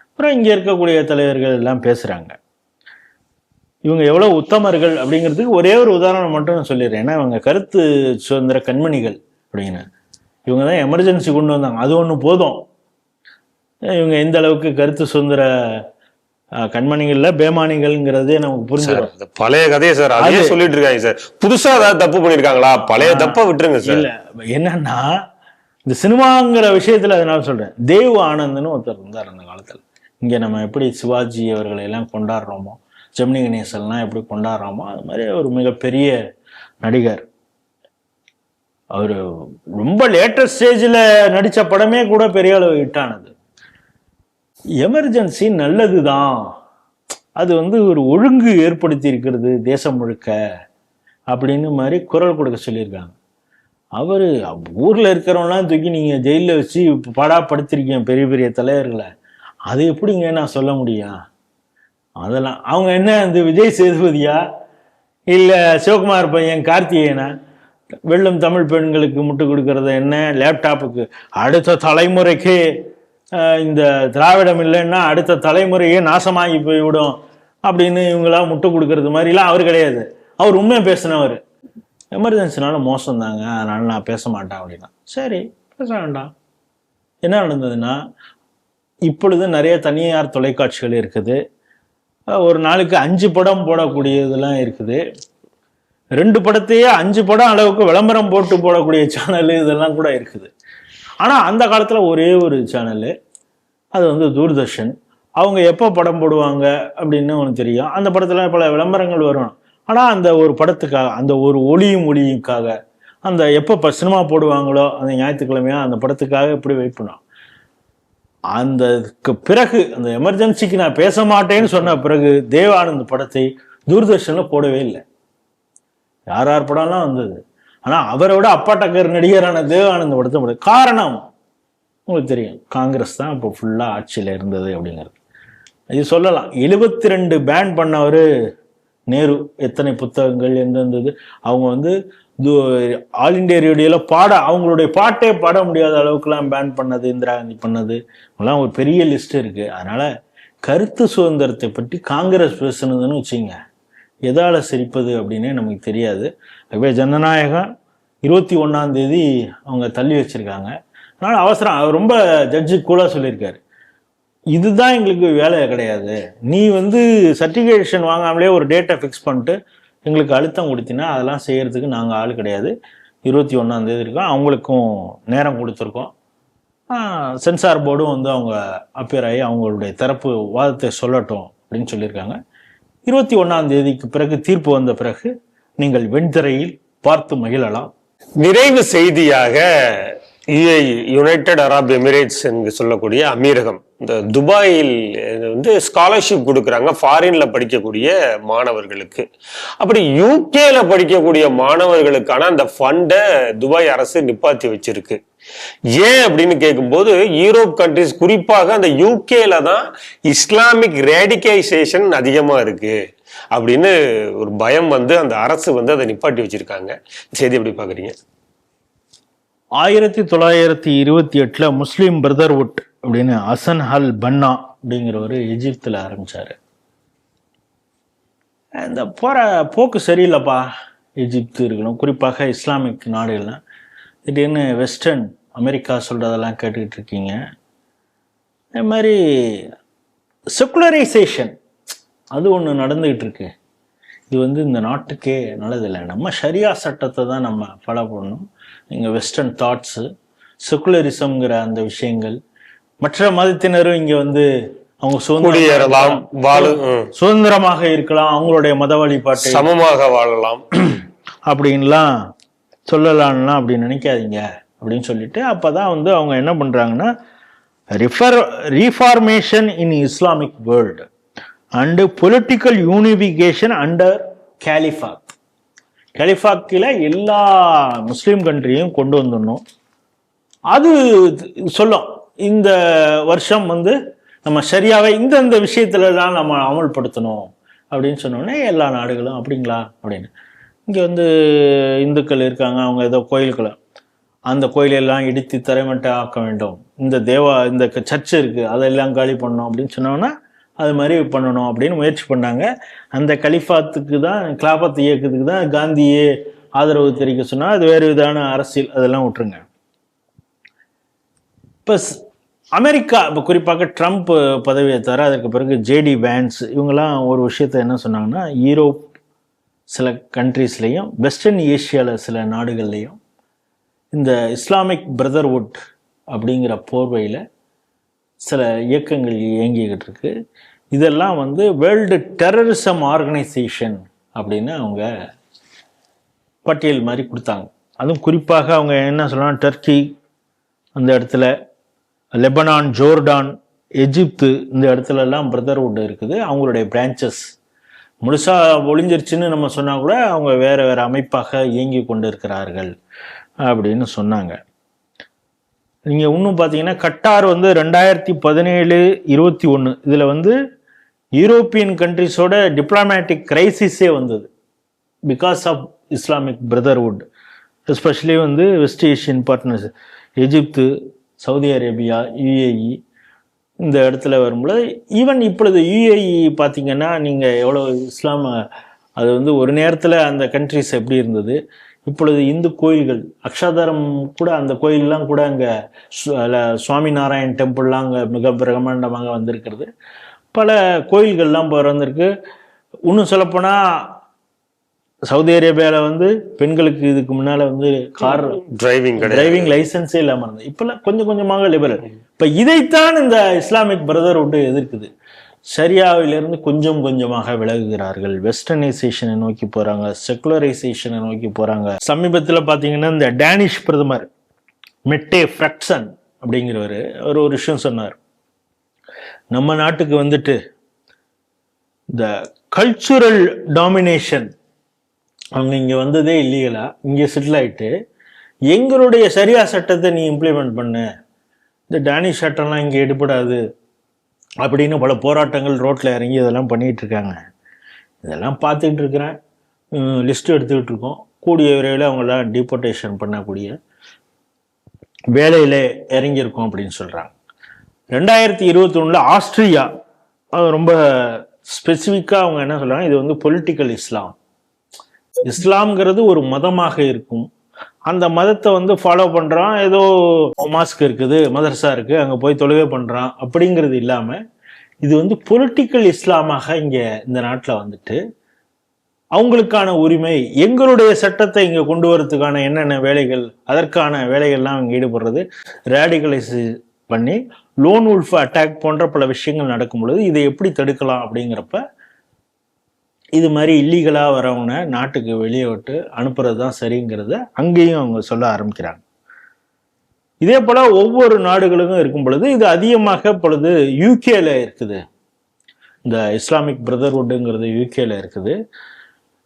S1: அப்புறம் இங்கே இருக்கக்கூடிய தலைவர்கள் எல்லாம் பேசுகிறாங்க. இவங்க எவ்வளோ உத்தமர்கள் அப்படிங்கிறதுக்கு ஒரே ஒரு உதாரணம் மட்டும் நான் சொல்லிடுறேன். ஏன்னா இவங்க கருத்து சுதந்திர கண்மணிகள் அப்படின்னு இவங்க தான் எமர்ஜென்சி கொண்டு வந்தாங்க. அது ஒன்று போதும். இவங்க எந்த அளவுக்கு கருத்து சுதந்திர கண்மணிகள்ல பேமானிகள்ங்கிறதே நமக்கு புரிஞ்சிடும்.
S2: பழைய கதையை சார் அதே சொல்லிட்டு இருக்காங்க சார். புதுசா ஏதாவது தப்பு பண்ணிருக்காங்களா? பழைய தப்ப விட்டுருங்க சார். இல்ல
S1: என்னன்னா இந்த சினிமாங்கிற விஷயத்துல அதனால சொல்றேன். தேவ் ஆனந்த்னு ஒருத்தர் இருந்தார் அந்த காலத்துல. இங்க நம்ம எப்படி சிவாஜி அவர்களை எல்லாம் கொண்டாடுறோமோ, ஜெமினி கணேசன்லாம் எப்படி கொண்டாடுறோமோ, அது மாதிரி ஒரு மிகப்பெரிய நடிகர். அவரு ரொம்ப லேட்டஸ்ட் ஸ்டேஜ்ல நடிச்ச படமே கூட பெரிய அளவு ஹிட்டானது. எமர்ஜென்சி நல்லதுதான், அது வந்து ஒரு ஒழுங்கு ஏற்படுத்தி இருக்கிறது தேசம் முழுக்க அப்படின்னு மாதிரி குரல் கொடுக்க சொல்லியிருக்காங்க. அவரு ஊர்ல இருக்கிறவங்களாம் தூக்கி நீங்க ஜெயிலில் வச்சு பாடாப்படுத்திருக்கீங்க பெரிய பெரிய தலைவர்களை, அது எப்படிங்க நான் சொல்ல முடியும்? அதெல்லாம் அவங்க என்ன இந்த விஜய் சேதுபதியா இல்லை சிவகுமார் பையன் கார்த்திகேயனா வெள்ளம் தமிழ் பெண்களுக்கு முட்டு கொடுக்கறது என்ன, லேப்டாப்புக்கு அடுத்த தலைமுறைக்கு இந்த திராவிடம் இல்லைன்னா அடுத்த தலைமுறையே நாசமாகி போய்விடும் அப்படின்னு இவங்களாம் முட்டு கொடுக்கறது மாதிரிலாம் அவர் கிடையாது. அவர் உண்மையை பேசினவர். எமர்ஜென்சினால மோசம் தாங்க, அதனால நான் பேச மாட்டேன் அப்படின்னா. சரி, பேச வேண்டாம். என்ன நடந்ததுன்னா இப்பொழுது நிறைய தனியார் தொலைக்காட்சிகள் இருக்குது. ஒரு நாளுக்கு 5 படம் போடக்கூடியதெல்லாம் இருக்குது. 2 படத்தையே 5 படம் அளவுக்கு விளம்பரம் போட்டு போடக்கூடிய சேனல் இதெல்லாம் கூட இருக்குது. ஆனால் அந்த காலத்தில் ஒரே ஒரு சேனலு, அது வந்து தூர்தர்ஷன். அவங்க எப்போ படம் போடுவாங்க அப்படின்னு ஒன்று தெரியும். அந்த படத்தில் பல விளம்பரங்கள் வரும். ஆனால் அந்த ஒரு படத்துக்காக, அந்த ஒரு ஒளியுக்காக, அந்த எப்போ சினிமா போடுவாங்களோ அந்த ஞாயிற்றுக்கிழமையா அந்த படத்துக்காக எப்படி வெயிட் பண்ணோம். அந்தக்கு பிறகு அந்த எமர்ஜென்சிக்கு நான் பேச மாட்டேன்னு சொன்ன பிறகு தேவானந்த் படத்தை தூர்தர்ஷனில் போடவே இல்லை. யார் படம்லாம் வந்தது. ஆனால் அவரோட அப்பா டக்கர் நடிகரான தேவானந்த் படத்தை போட காரணம் உங்களுக்கு தெரியும், காங்கிரஸ் தான் இப்போ ஃபுல்லாக ஆட்சியில் இருந்தது அப்படிங்கிறது. இது சொல்லலாம். 72 பேன் பண்ணவர் நேரு. எத்தனை புத்தகங்கள் எந்தெந்தது அவங்க வந்து ஆல் இண்டியா ரேடியோவில் அவங்களுடைய பாட்டே பாட முடியாத அளவுக்குலாம் பேன் பண்ணது, இந்திரா காந்தி பண்ணது, அதெல்லாம் ஒரு பெரிய லிஸ்ட் இருக்குது. அதனால் கருத்து சுதந்திரத்தை பற்றி காங்கிரஸ் பேசுனதுன்னு வச்சுங்க, எதால் சிரிப்பது அப்படின்னே நமக்கு தெரியாது. அதுவே ஜனநாயகம் 21ஆம் தேதி அவங்க தள்ளி வச்சுருக்காங்க. அதனால் அவசரம். அவர் ரொம்ப ஜட்ஜு கூலாக சொல்லியிருக்காரு, இதுதான் எங்களுக்கு வேலை கிடையாது, நீ வந்து சர்டிஃபிகேஷன் வாங்காமலே ஒரு டேட்டை ஃபிக்ஸ் பண்ணிட்டு எங்களுக்கு அழுத்தம் கொடுத்தினா அதெல்லாம் செய்கிறதுக்கு நாங்கள் ஆள் கிடையாது. 21ஆம் தேதி இருக்கோம், அவங்களுக்கும் நேரம் கொடுத்துருக்கோம். சென்சார் போர்டும் வந்து அவங்க அப்பியர் ஆகி அவங்களுடைய தரப்பு வாதத்தை சொல்லட்டும் அப்படின்னு சொல்லியிருக்காங்க. 21ஆம் தேதிக்கு பிறகு தீர்ப்பு வந்த பிறகு நீங்கள் வெண்திரையில் பார்த்து மகிழலாம்.
S2: நிறைவு செய்தியாக யுனைடெட் அரப் எமிரேட்ஸ் என்று சொல்லக்கூடிய அமீரகம், இந்த துபாயில் வந்து ஸ்காலர்ஷிப் கொடுக்குறாங்க ஃபாரின்ல படிக்கக்கூடிய மாணவர்களுக்கு. அப்படி யூகேல படிக்கக்கூடிய மாணவர்களுக்கான அந்த ஃபண்டை துபாய் அரசு நிப்பாத்தி வச்சிருக்கு. ஏன் அப்படின்னு கேட்கும்போது, யூரோப் கண்ட்ரிஸ் குறிப்பாக அந்த யூகேல தான் இஸ்லாமிக் ரேடிகலைசேஷன் அதிகமா இருக்கு அப்படின்னு ஒரு பயம் வந்து அந்த அரசு வந்து அதை நிப்பாட்டி வச்சிருக்காங்க. செய்தி எப்படி பாக்குறீங்க?
S1: 1928 முஸ்லீம் பிரதர்வுட் அப்படின்னு ஹசன் அல் பன்னா அப்படிங்கிறவர் எஜிப்தில் ஆரம்பிச்சாரு. இந்த போக்கு சரியில்லைப்பா, எஜிப்து இருக்கணும், குறிப்பாக இஸ்லாமிக் நாடுகள்லாம். திடீர்னு வெஸ்டர்ன் அமெரிக்கா சொல்கிறதெல்லாம் கேட்டுக்கிட்டு இருக்கீங்க. அது மாதிரி செக்குலரைசேஷன் அது ஒன்று நடந்துக்கிட்டு இருக்கு. இது வந்து இந்த நாட்டுக்கே நல்லதில்லை. நம்ம ஷரியா சட்டத்தை தான் நம்ம ஃபாலோ பண்ணணும். இங்கே வெஸ்டர்ன் தாட்ஸு, செக்குலரிசம்ங்கிற அந்த விஷயங்கள், மற்ற மதத்தினரும் இங்கே வந்து அவங்க சுதந்திரமாக இருக்கலாம், அவங்களுடைய மத வழிபாட்டை
S2: சமமாக வாழலாம்
S1: அப்படின்லாம் சொல்லலாம்லாம் அப்படி நினைக்காதீங்க அப்படின்னு சொல்லிட்டு அப்போதான் வந்து அவங்க என்ன பண்ணுறாங்கன்னா, reformation in Islamic world and political unification under caliphate. கேலிஃபாக்கில் எல்லா முஸ்லீம் கண்ட்ரியும் கொண்டு வந்துடணும். அது சொல்லும், இந்த வருஷம் வந்து நம்ம சரியாவே இந்த விஷயத்துல தான் நம்ம அமல்படுத்தணும் அப்படின்னு சொன்னோடனே எல்லா நாடுகளும் அப்படிங்களா அப்படின்னு. இங்கே வந்து இந்துக்கள் இருக்காங்க, அவங்க ஏதோ கோயில்களை, அந்த கோயிலெல்லாம் இடித்து தரைமட்ட ஆக்க வேண்டும், இந்த சர்ச்சு இருக்குது அதெல்லாம் காலி பண்ணணும் அப்படின்னு சொன்னோன்னா அது மாதிரி பண்ணணும் அப்படின்னு முயற்சி பண்ணாங்க. அந்த கலிஃபாத்துக்கு தான், கிலாபத் இயக்கத்துக்கு தான் காந்தியே ஆதரவு தெரிவிக்க சொன்னால் அது வேறு விதமான அரசியல், அதெல்லாம் விட்டுருங்க. இப்போ அமெரிக்கா, இப்போ குறிப்பாக ட்ரம்ப் பதவியை தர, அதற்கு பிறகு ஜேடி வேன்ஸ், இவங்கெல்லாம் ஒரு விஷயத்த என்ன சொன்னாங்கன்னா, யூரோப் சில கண்ட்ரீஸ்லேயும் வெஸ்டர்ன் ஏஷியாவில் சில நாடுகள்லேயும் இந்த இஸ்லாமிக் பிரதர்வுட் அப்படிங்கிற போர்வையில் சில இயக்கங்கள் இயங்கிக்கிட்டு இருக்கு. இதெல்லாம் வந்து வேர்ல்டு டெரரிசம் ஆர்கனைசேஷன் அப்படின்னு அவங்க பட்டியல் மாதிரி கொடுத்தாங்க. அதுவும் குறிப்பாக அவங்க என்ன சொல்லலாம், டர்க்கி, அந்த இடத்துல லெபனான், ஜோர்டான், எஜிப்து, இந்த இடத்துலலாம் பிரதர்வுட் இருக்குது. அவங்களுடைய பிரான்ச்சஸ் முழுசாக ஒளிஞ்சிருச்சுன்னு நம்ம சொன்னால் கூட அவங்க வேறு வேறு அமைப்பாக இயங்கி கொண்டு இருக்கிறார்கள் அப்படின்னு சொன்னாங்க. நீங்கள் இன்னும் பார்த்தீங்கன்னா கட்டார் வந்து 2017-21 இதில் வந்து யூரோப்பியன் கண்ட்ரிஸோட டிப்ளமேட்டிக் கிரைசிஸே வந்தது பிகாஸ் ஆஃப் இஸ்லாமிக் பிரதர்வுட். எஸ்பெஷலி வந்து west Asian partners, Egypt, Saudi Arabia, UAE, இந்த இடத்துல வரும்போது ஈவன் இப்பொழுது யுஏஇ பார்த்தீங்கன்னா நீங்கள் எவ்வளோ இஸ்லாம், அது வந்து ஒரு நேரத்தில் அந்த கண்ட்ரிஸ் எப்படி இருந்தது, இப்பொழுது இந்து கோயில்கள், அக்ஷாதாரம் கூட, அந்த கோயிலெலாம் கூட அங்கே சுவாமி நாராயண் டெம்பிள்லாம் அங்கே மிக பிரம்மாண்டமாக வந்திருக்கிறது. பல கோயில்கள்லாம் இப்போ வந்திருக்கு. இன்னும் சொல்லப்போனால் சவுதி அரேபியால வந்து பெண்களுக்கு இதுக்கு முன்னால வந்து கார் டிரைவிங் லைசன்ஸே இல்லாம இருந்தது. இப்பெல்லாம் கொஞ்சம் கொஞ்சமாக லிபரல். இப்ப இதைத்தான் இந்த இஸ்லாமிக் பிரதர்ஹுட் எதிர்க்குது. ஷரியாவிலிருந்து கொஞ்சம் கொஞ்சமாக விலகுகிறார்கள், வெஸ்டர்னைசேஷனை நோக்கி போறாங்க, செகுலரைசேஷனை நோக்கி போறாங்க. சமீபத்துல பாத்தீங்கன்னா இந்த டேனிஷ் பிரதமர் மெட்டே ஃப்ரெக்சன் அப்படிங்கிறவர் ஒரு விஷயம் சொன்னார். நம்ம நாட்டுக்கு வந்துட்டு இந்த கல்ச்சுரல் டாமினேஷன், அவங்க இங்க வந்ததே இல்லீகலா, இங்க செட்டில் ஆயிட்டு எங்களுடைய சரியா சட்டத்தை நீ இம்ப்ளிமெண்ட் பண்ணு, இந்த டேனிஷ் சட்டம்லாம் இங்க எடுபடாது அப்படின்னு பல போராட்டங்கள் ரோட்ல இறங்கி இதெல்லாம் பண்ணிட்டு இருக்காங்க. இதெல்லாம் பார்த்துக்கிட்டு இருக்கிறேன், லிஸ்ட் எடுத்துக்கிட்டு இருக்கோம். கூடிய விரைவில் அவங்களாம் டிபோர்டேஷன் பண்ணக்கூடிய வேலையில இறங்கியிருக்கோம் அப்படின்னு சொல்றாங்க. 2021 ஆஸ்திரியா ரொம்ப ஸ்பெசிஃபிக்கா அவங்க என்ன சொல்றாங்க, இது வந்து பொலிட்டிக்கல் இஸ்லாம். இஸ்லாம்ங்கிறது ஒரு மதமாக இருக்கும், அந்த மதத்தை வந்து ஃபாலோ பண்றான், ஏதோ மாஸ்க் இருக்குது, மதரசா இருக்கு, அங்க போய் தொழுகை பண்றான் அப்படிங்கிறது இல்லாம இது வந்து பொலிட்டிக்கல் இஸ்லாமாக இங்க இந்த நாட்டில் வந்துட்டு அவங்களுக்கான உரிமை, எங்களுடைய சட்டத்தை இங்க கொண்டு வரதுக்கான என்னென்ன வேலைகள், அதற்கான வேலைகள்லாம் அவங்க ஈடுபடுறது, ரேடிகலைஸ் பண்ணி லோன் உல்ஃப் அட்டாக் போன்ற பல விஷயங்கள் நடக்கும் பொழுது இதை எப்படி தடுக்கலாம் அப்படிங்கிறப்ப இது மாதிரி இல்லீகலா வரவங்க நாட்டுக்கு வெளியே விட்டு அனுப்புறது தான் சரிங்கிறத அங்கேயும் அவங்க சொல்ல ஆரம்பிக்கிறாங்க. இதே போல ஒவ்வொரு நாடுகளுக்கும் இருக்கும் பொழுது இது அதிகமாக பொழுது யூகேல இருக்குது. இந்த இஸ்லாமிக் பிரதர்ஹுட்ங்கிறது யூகேல இருக்குது.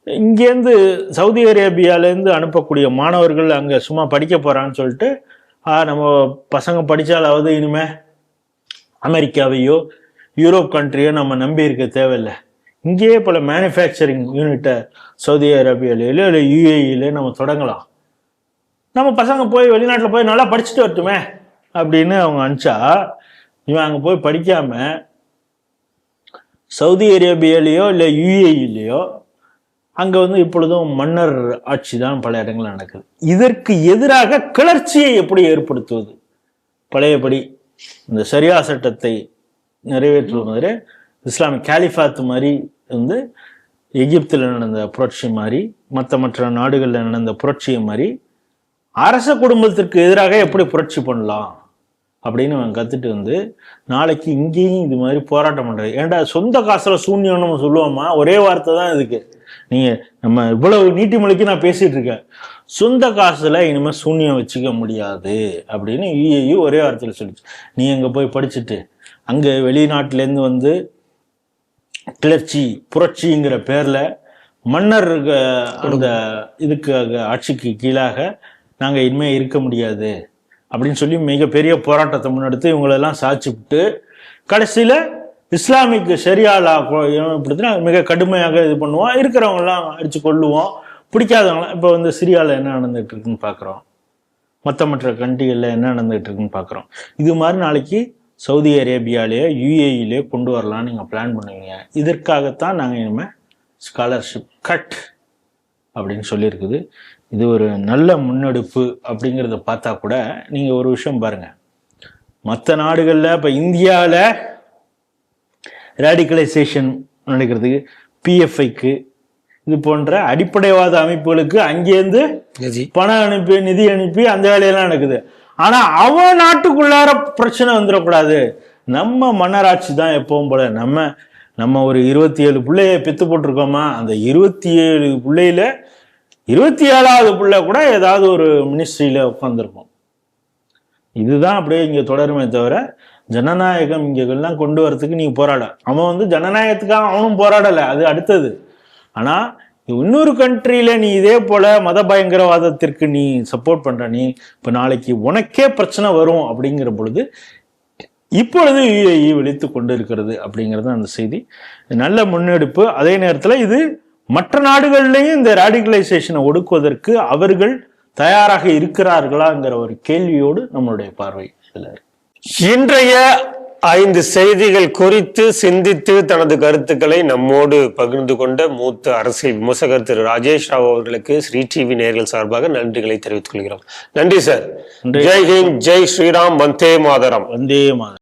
S1: இங்கேருந்து சவுதி அரேபியாலேருந்து அனுப்பக்கூடிய மாணவர்கள் அங்கே சும்மா படிக்க போறான்னு சொல்லிட்டு நம்ம பசங்க படித்தாலாவது இனிமே அமெரிக்காவையோ யூரோப் கண்ட்ரியோ நம்ம நம்பி இருக்க தேவையில்லை, இங்கேயே பல மேனுஃபேக்சரிங் யூனிட்டை சவுதி அரேபியாலேயோ இல்லை யூஏஇல நம்ம தொடங்கலாம், நம்ம பசங்க போய் வெளிநாட்டில் போய் நல்லா படிச்சுட்டு வரட்டுமே அப்படின்னு அவங்க அனுப்பிச்சா இவன் அங்கே போய் படிக்காம சவுதி அரேபியாலேயோ இல்லை யூஏஇலையோ அங்கே வந்து இப்பொழுதும் மன்னர் ஆட்சி தான் பல இடங்கள் நடக்குது. இதற்கு எதிராக கிளர்ச்சியை எப்படி ஏற்படுத்துவது, பழையபடி இந்த சரியா சட்டத்தை நிறைவேற்றுவது, இஸ்லாமிக் காலிஃபாத் மாதிரி வந்து எகிப்தில் நடந்த புரட்சி மாதிரி, மற்ற நாடுகளில் நடந்த புரட்சியை மாதிரி அரச குடும்பத்திற்கு எதிராக எப்படி புரட்சி பண்ணலாம் அப்படின்னு அவன் கத்துட்டு வந்து நாளைக்கு இங்கேயும் இது மாதிரி போராட்டம் பண்றது. ஏன்டா சொந்த காசுல சூன்யம் நம்ம சொல்லுவோமா, ஒரே வார்த்தை தான் இதுக்கு. நீங்க நம்ம இவ்வளவு நீட்டி மொழிக்கு நான் பேசிட்டு இருக்கேன், சொந்த காசுல இனிமே சூன்யம் வச்சுக்க முடியாது அப்படின்னு யுஏஇ ஒரே வார்த்தையில் சொல்லிச்சு. நீ அங்க போய் படிச்சுட்டு அங்க வெளிநாட்டிலேருந்து வந்து கிளர்ச்சி புரட்சிங்கிற பேர்ல மன்னர் அந்த இதுக்கு ஆட்சிக்கு கீழாக நாங்க இனிமே இருக்க முடியாது அப்படின்னு சொல்லி மிகப்பெரிய போராட்டத்தை முன்னெடுத்து இவங்களெல்லாம் சாட்சிவிட்டு கடைசியில இஸ்லாமிக் ஷரியாலா இப்படின்னா மிக கடுமையாக இது பண்ணுவோம், இருக்கிறவங்கலாம் அடிச்சு கொள்ளுவோம், பிடிக்காதவங்களாம். இப்போ வந்து சிரியாவில் என்ன நடந்துகிட்டு இருக்குன்னு பார்க்குறோம், மற்ற கண்ட்ரிகளில் என்ன நடந்துகிட்டு இருக்குன்னு பார்க்குறோம். இது மாதிரி நாளைக்கு சவுதி அரேபியாலேயோ யூஏஇலேயோ கொண்டு வரலான்னு நீங்கள் பிளான் பண்ணுவீங்க. இதற்காகத்தான் நாங்கள் இனிமேல் ஸ்காலர்ஷிப் கட் அப்படின்னு சொல்லியிருக்குது. இது ஒரு நல்ல முன்னெடுப்பு அப்படிங்கிறத பார்த்தா கூட நீங்கள் ஒரு விஷயம் பாருங்கள், மற்ற நாடுகளில் இப்போ இந்தியாவில் ரேடிகலைசேஷன் நடக்கிறதுக்கு பிஎஃப்ஐக்கு இது போன்ற அடிப்படைவாத அமைப்புகளுக்கு அங்கேருந்து பணம் அனுப்பி நிதி அனுப்பி அந்த வேலையெல்லாம் நடக்குது. ஆனா அவன் நாட்டுக்குள்ளார பிரச்சனை வந்துடக்கூடாது, நம்ம மன்னராட்சி தான் எப்பவும் போல. நம்ம ஒரு 27 பிள்ளைய பெத்து போட்டிருக்கோமா, அந்த 27 பிள்ளையில 27வது பிள்ளை கூட ஏதாவது ஒரு மினிஸ்ட்ரியில உட்காந்துருக்கும். இதுதான் அப்படியே இங்க தொடருமே தவிர ஜனநாயகம் இங்கெல்லாம் கொண்டு வரதுக்கு நீங்க போராட, அவன் வந்து ஜனநாயகத்துக்காக அவனும் போராடலை, அது அடுத்தது. ஆனா இன்னொரு கண்ட்ரியில நீ இதே போல மத பயங்கரவாதத்திற்கு நீ சப்போர்ட் பண்ற, நீ இப்ப நாளைக்கு உனக்கே பிரச்சனை வரும் அப்படிங்கிற பொழுது இப்பொழுது யுஏஇ விழித்து கொண்டு இருக்கிறது அப்படிங்கிறது அந்த செய்தி. நல்ல முன்னெடுப்பு. அதே நேரத்தில் இது மற்ற நாடுகள்லையும் இந்த ரேடிகலைசேஷனை ஒடுக்குவதற்கு அவர்கள் தயாராக இருக்கிறார்களாங்கிற ஒரு கேள்வியோடு நம்மளுடைய பார்வை இதுல இருக்கு.
S2: இன்றைய 5 செய்திகள் குறித்து சிந்தித்து தனது கருத்துக்களை நம்மோடு பகிர்ந்து கொண்ட மூத்த அரசியல் விமர்சகர் திரு ராஜேஷ் ராவ் அவர்களுக்கு ஸ்ரீ டிவி நேயர்கள் சார்பாக நன்றிகளை தெரிவித்துக் கொள்கிறோம். நன்றி சார். ஜெய் ஹிந்த், ஜெய் ஸ்ரீராம், வந்தே மாதரம்.
S1: வந்தே மாதரம்.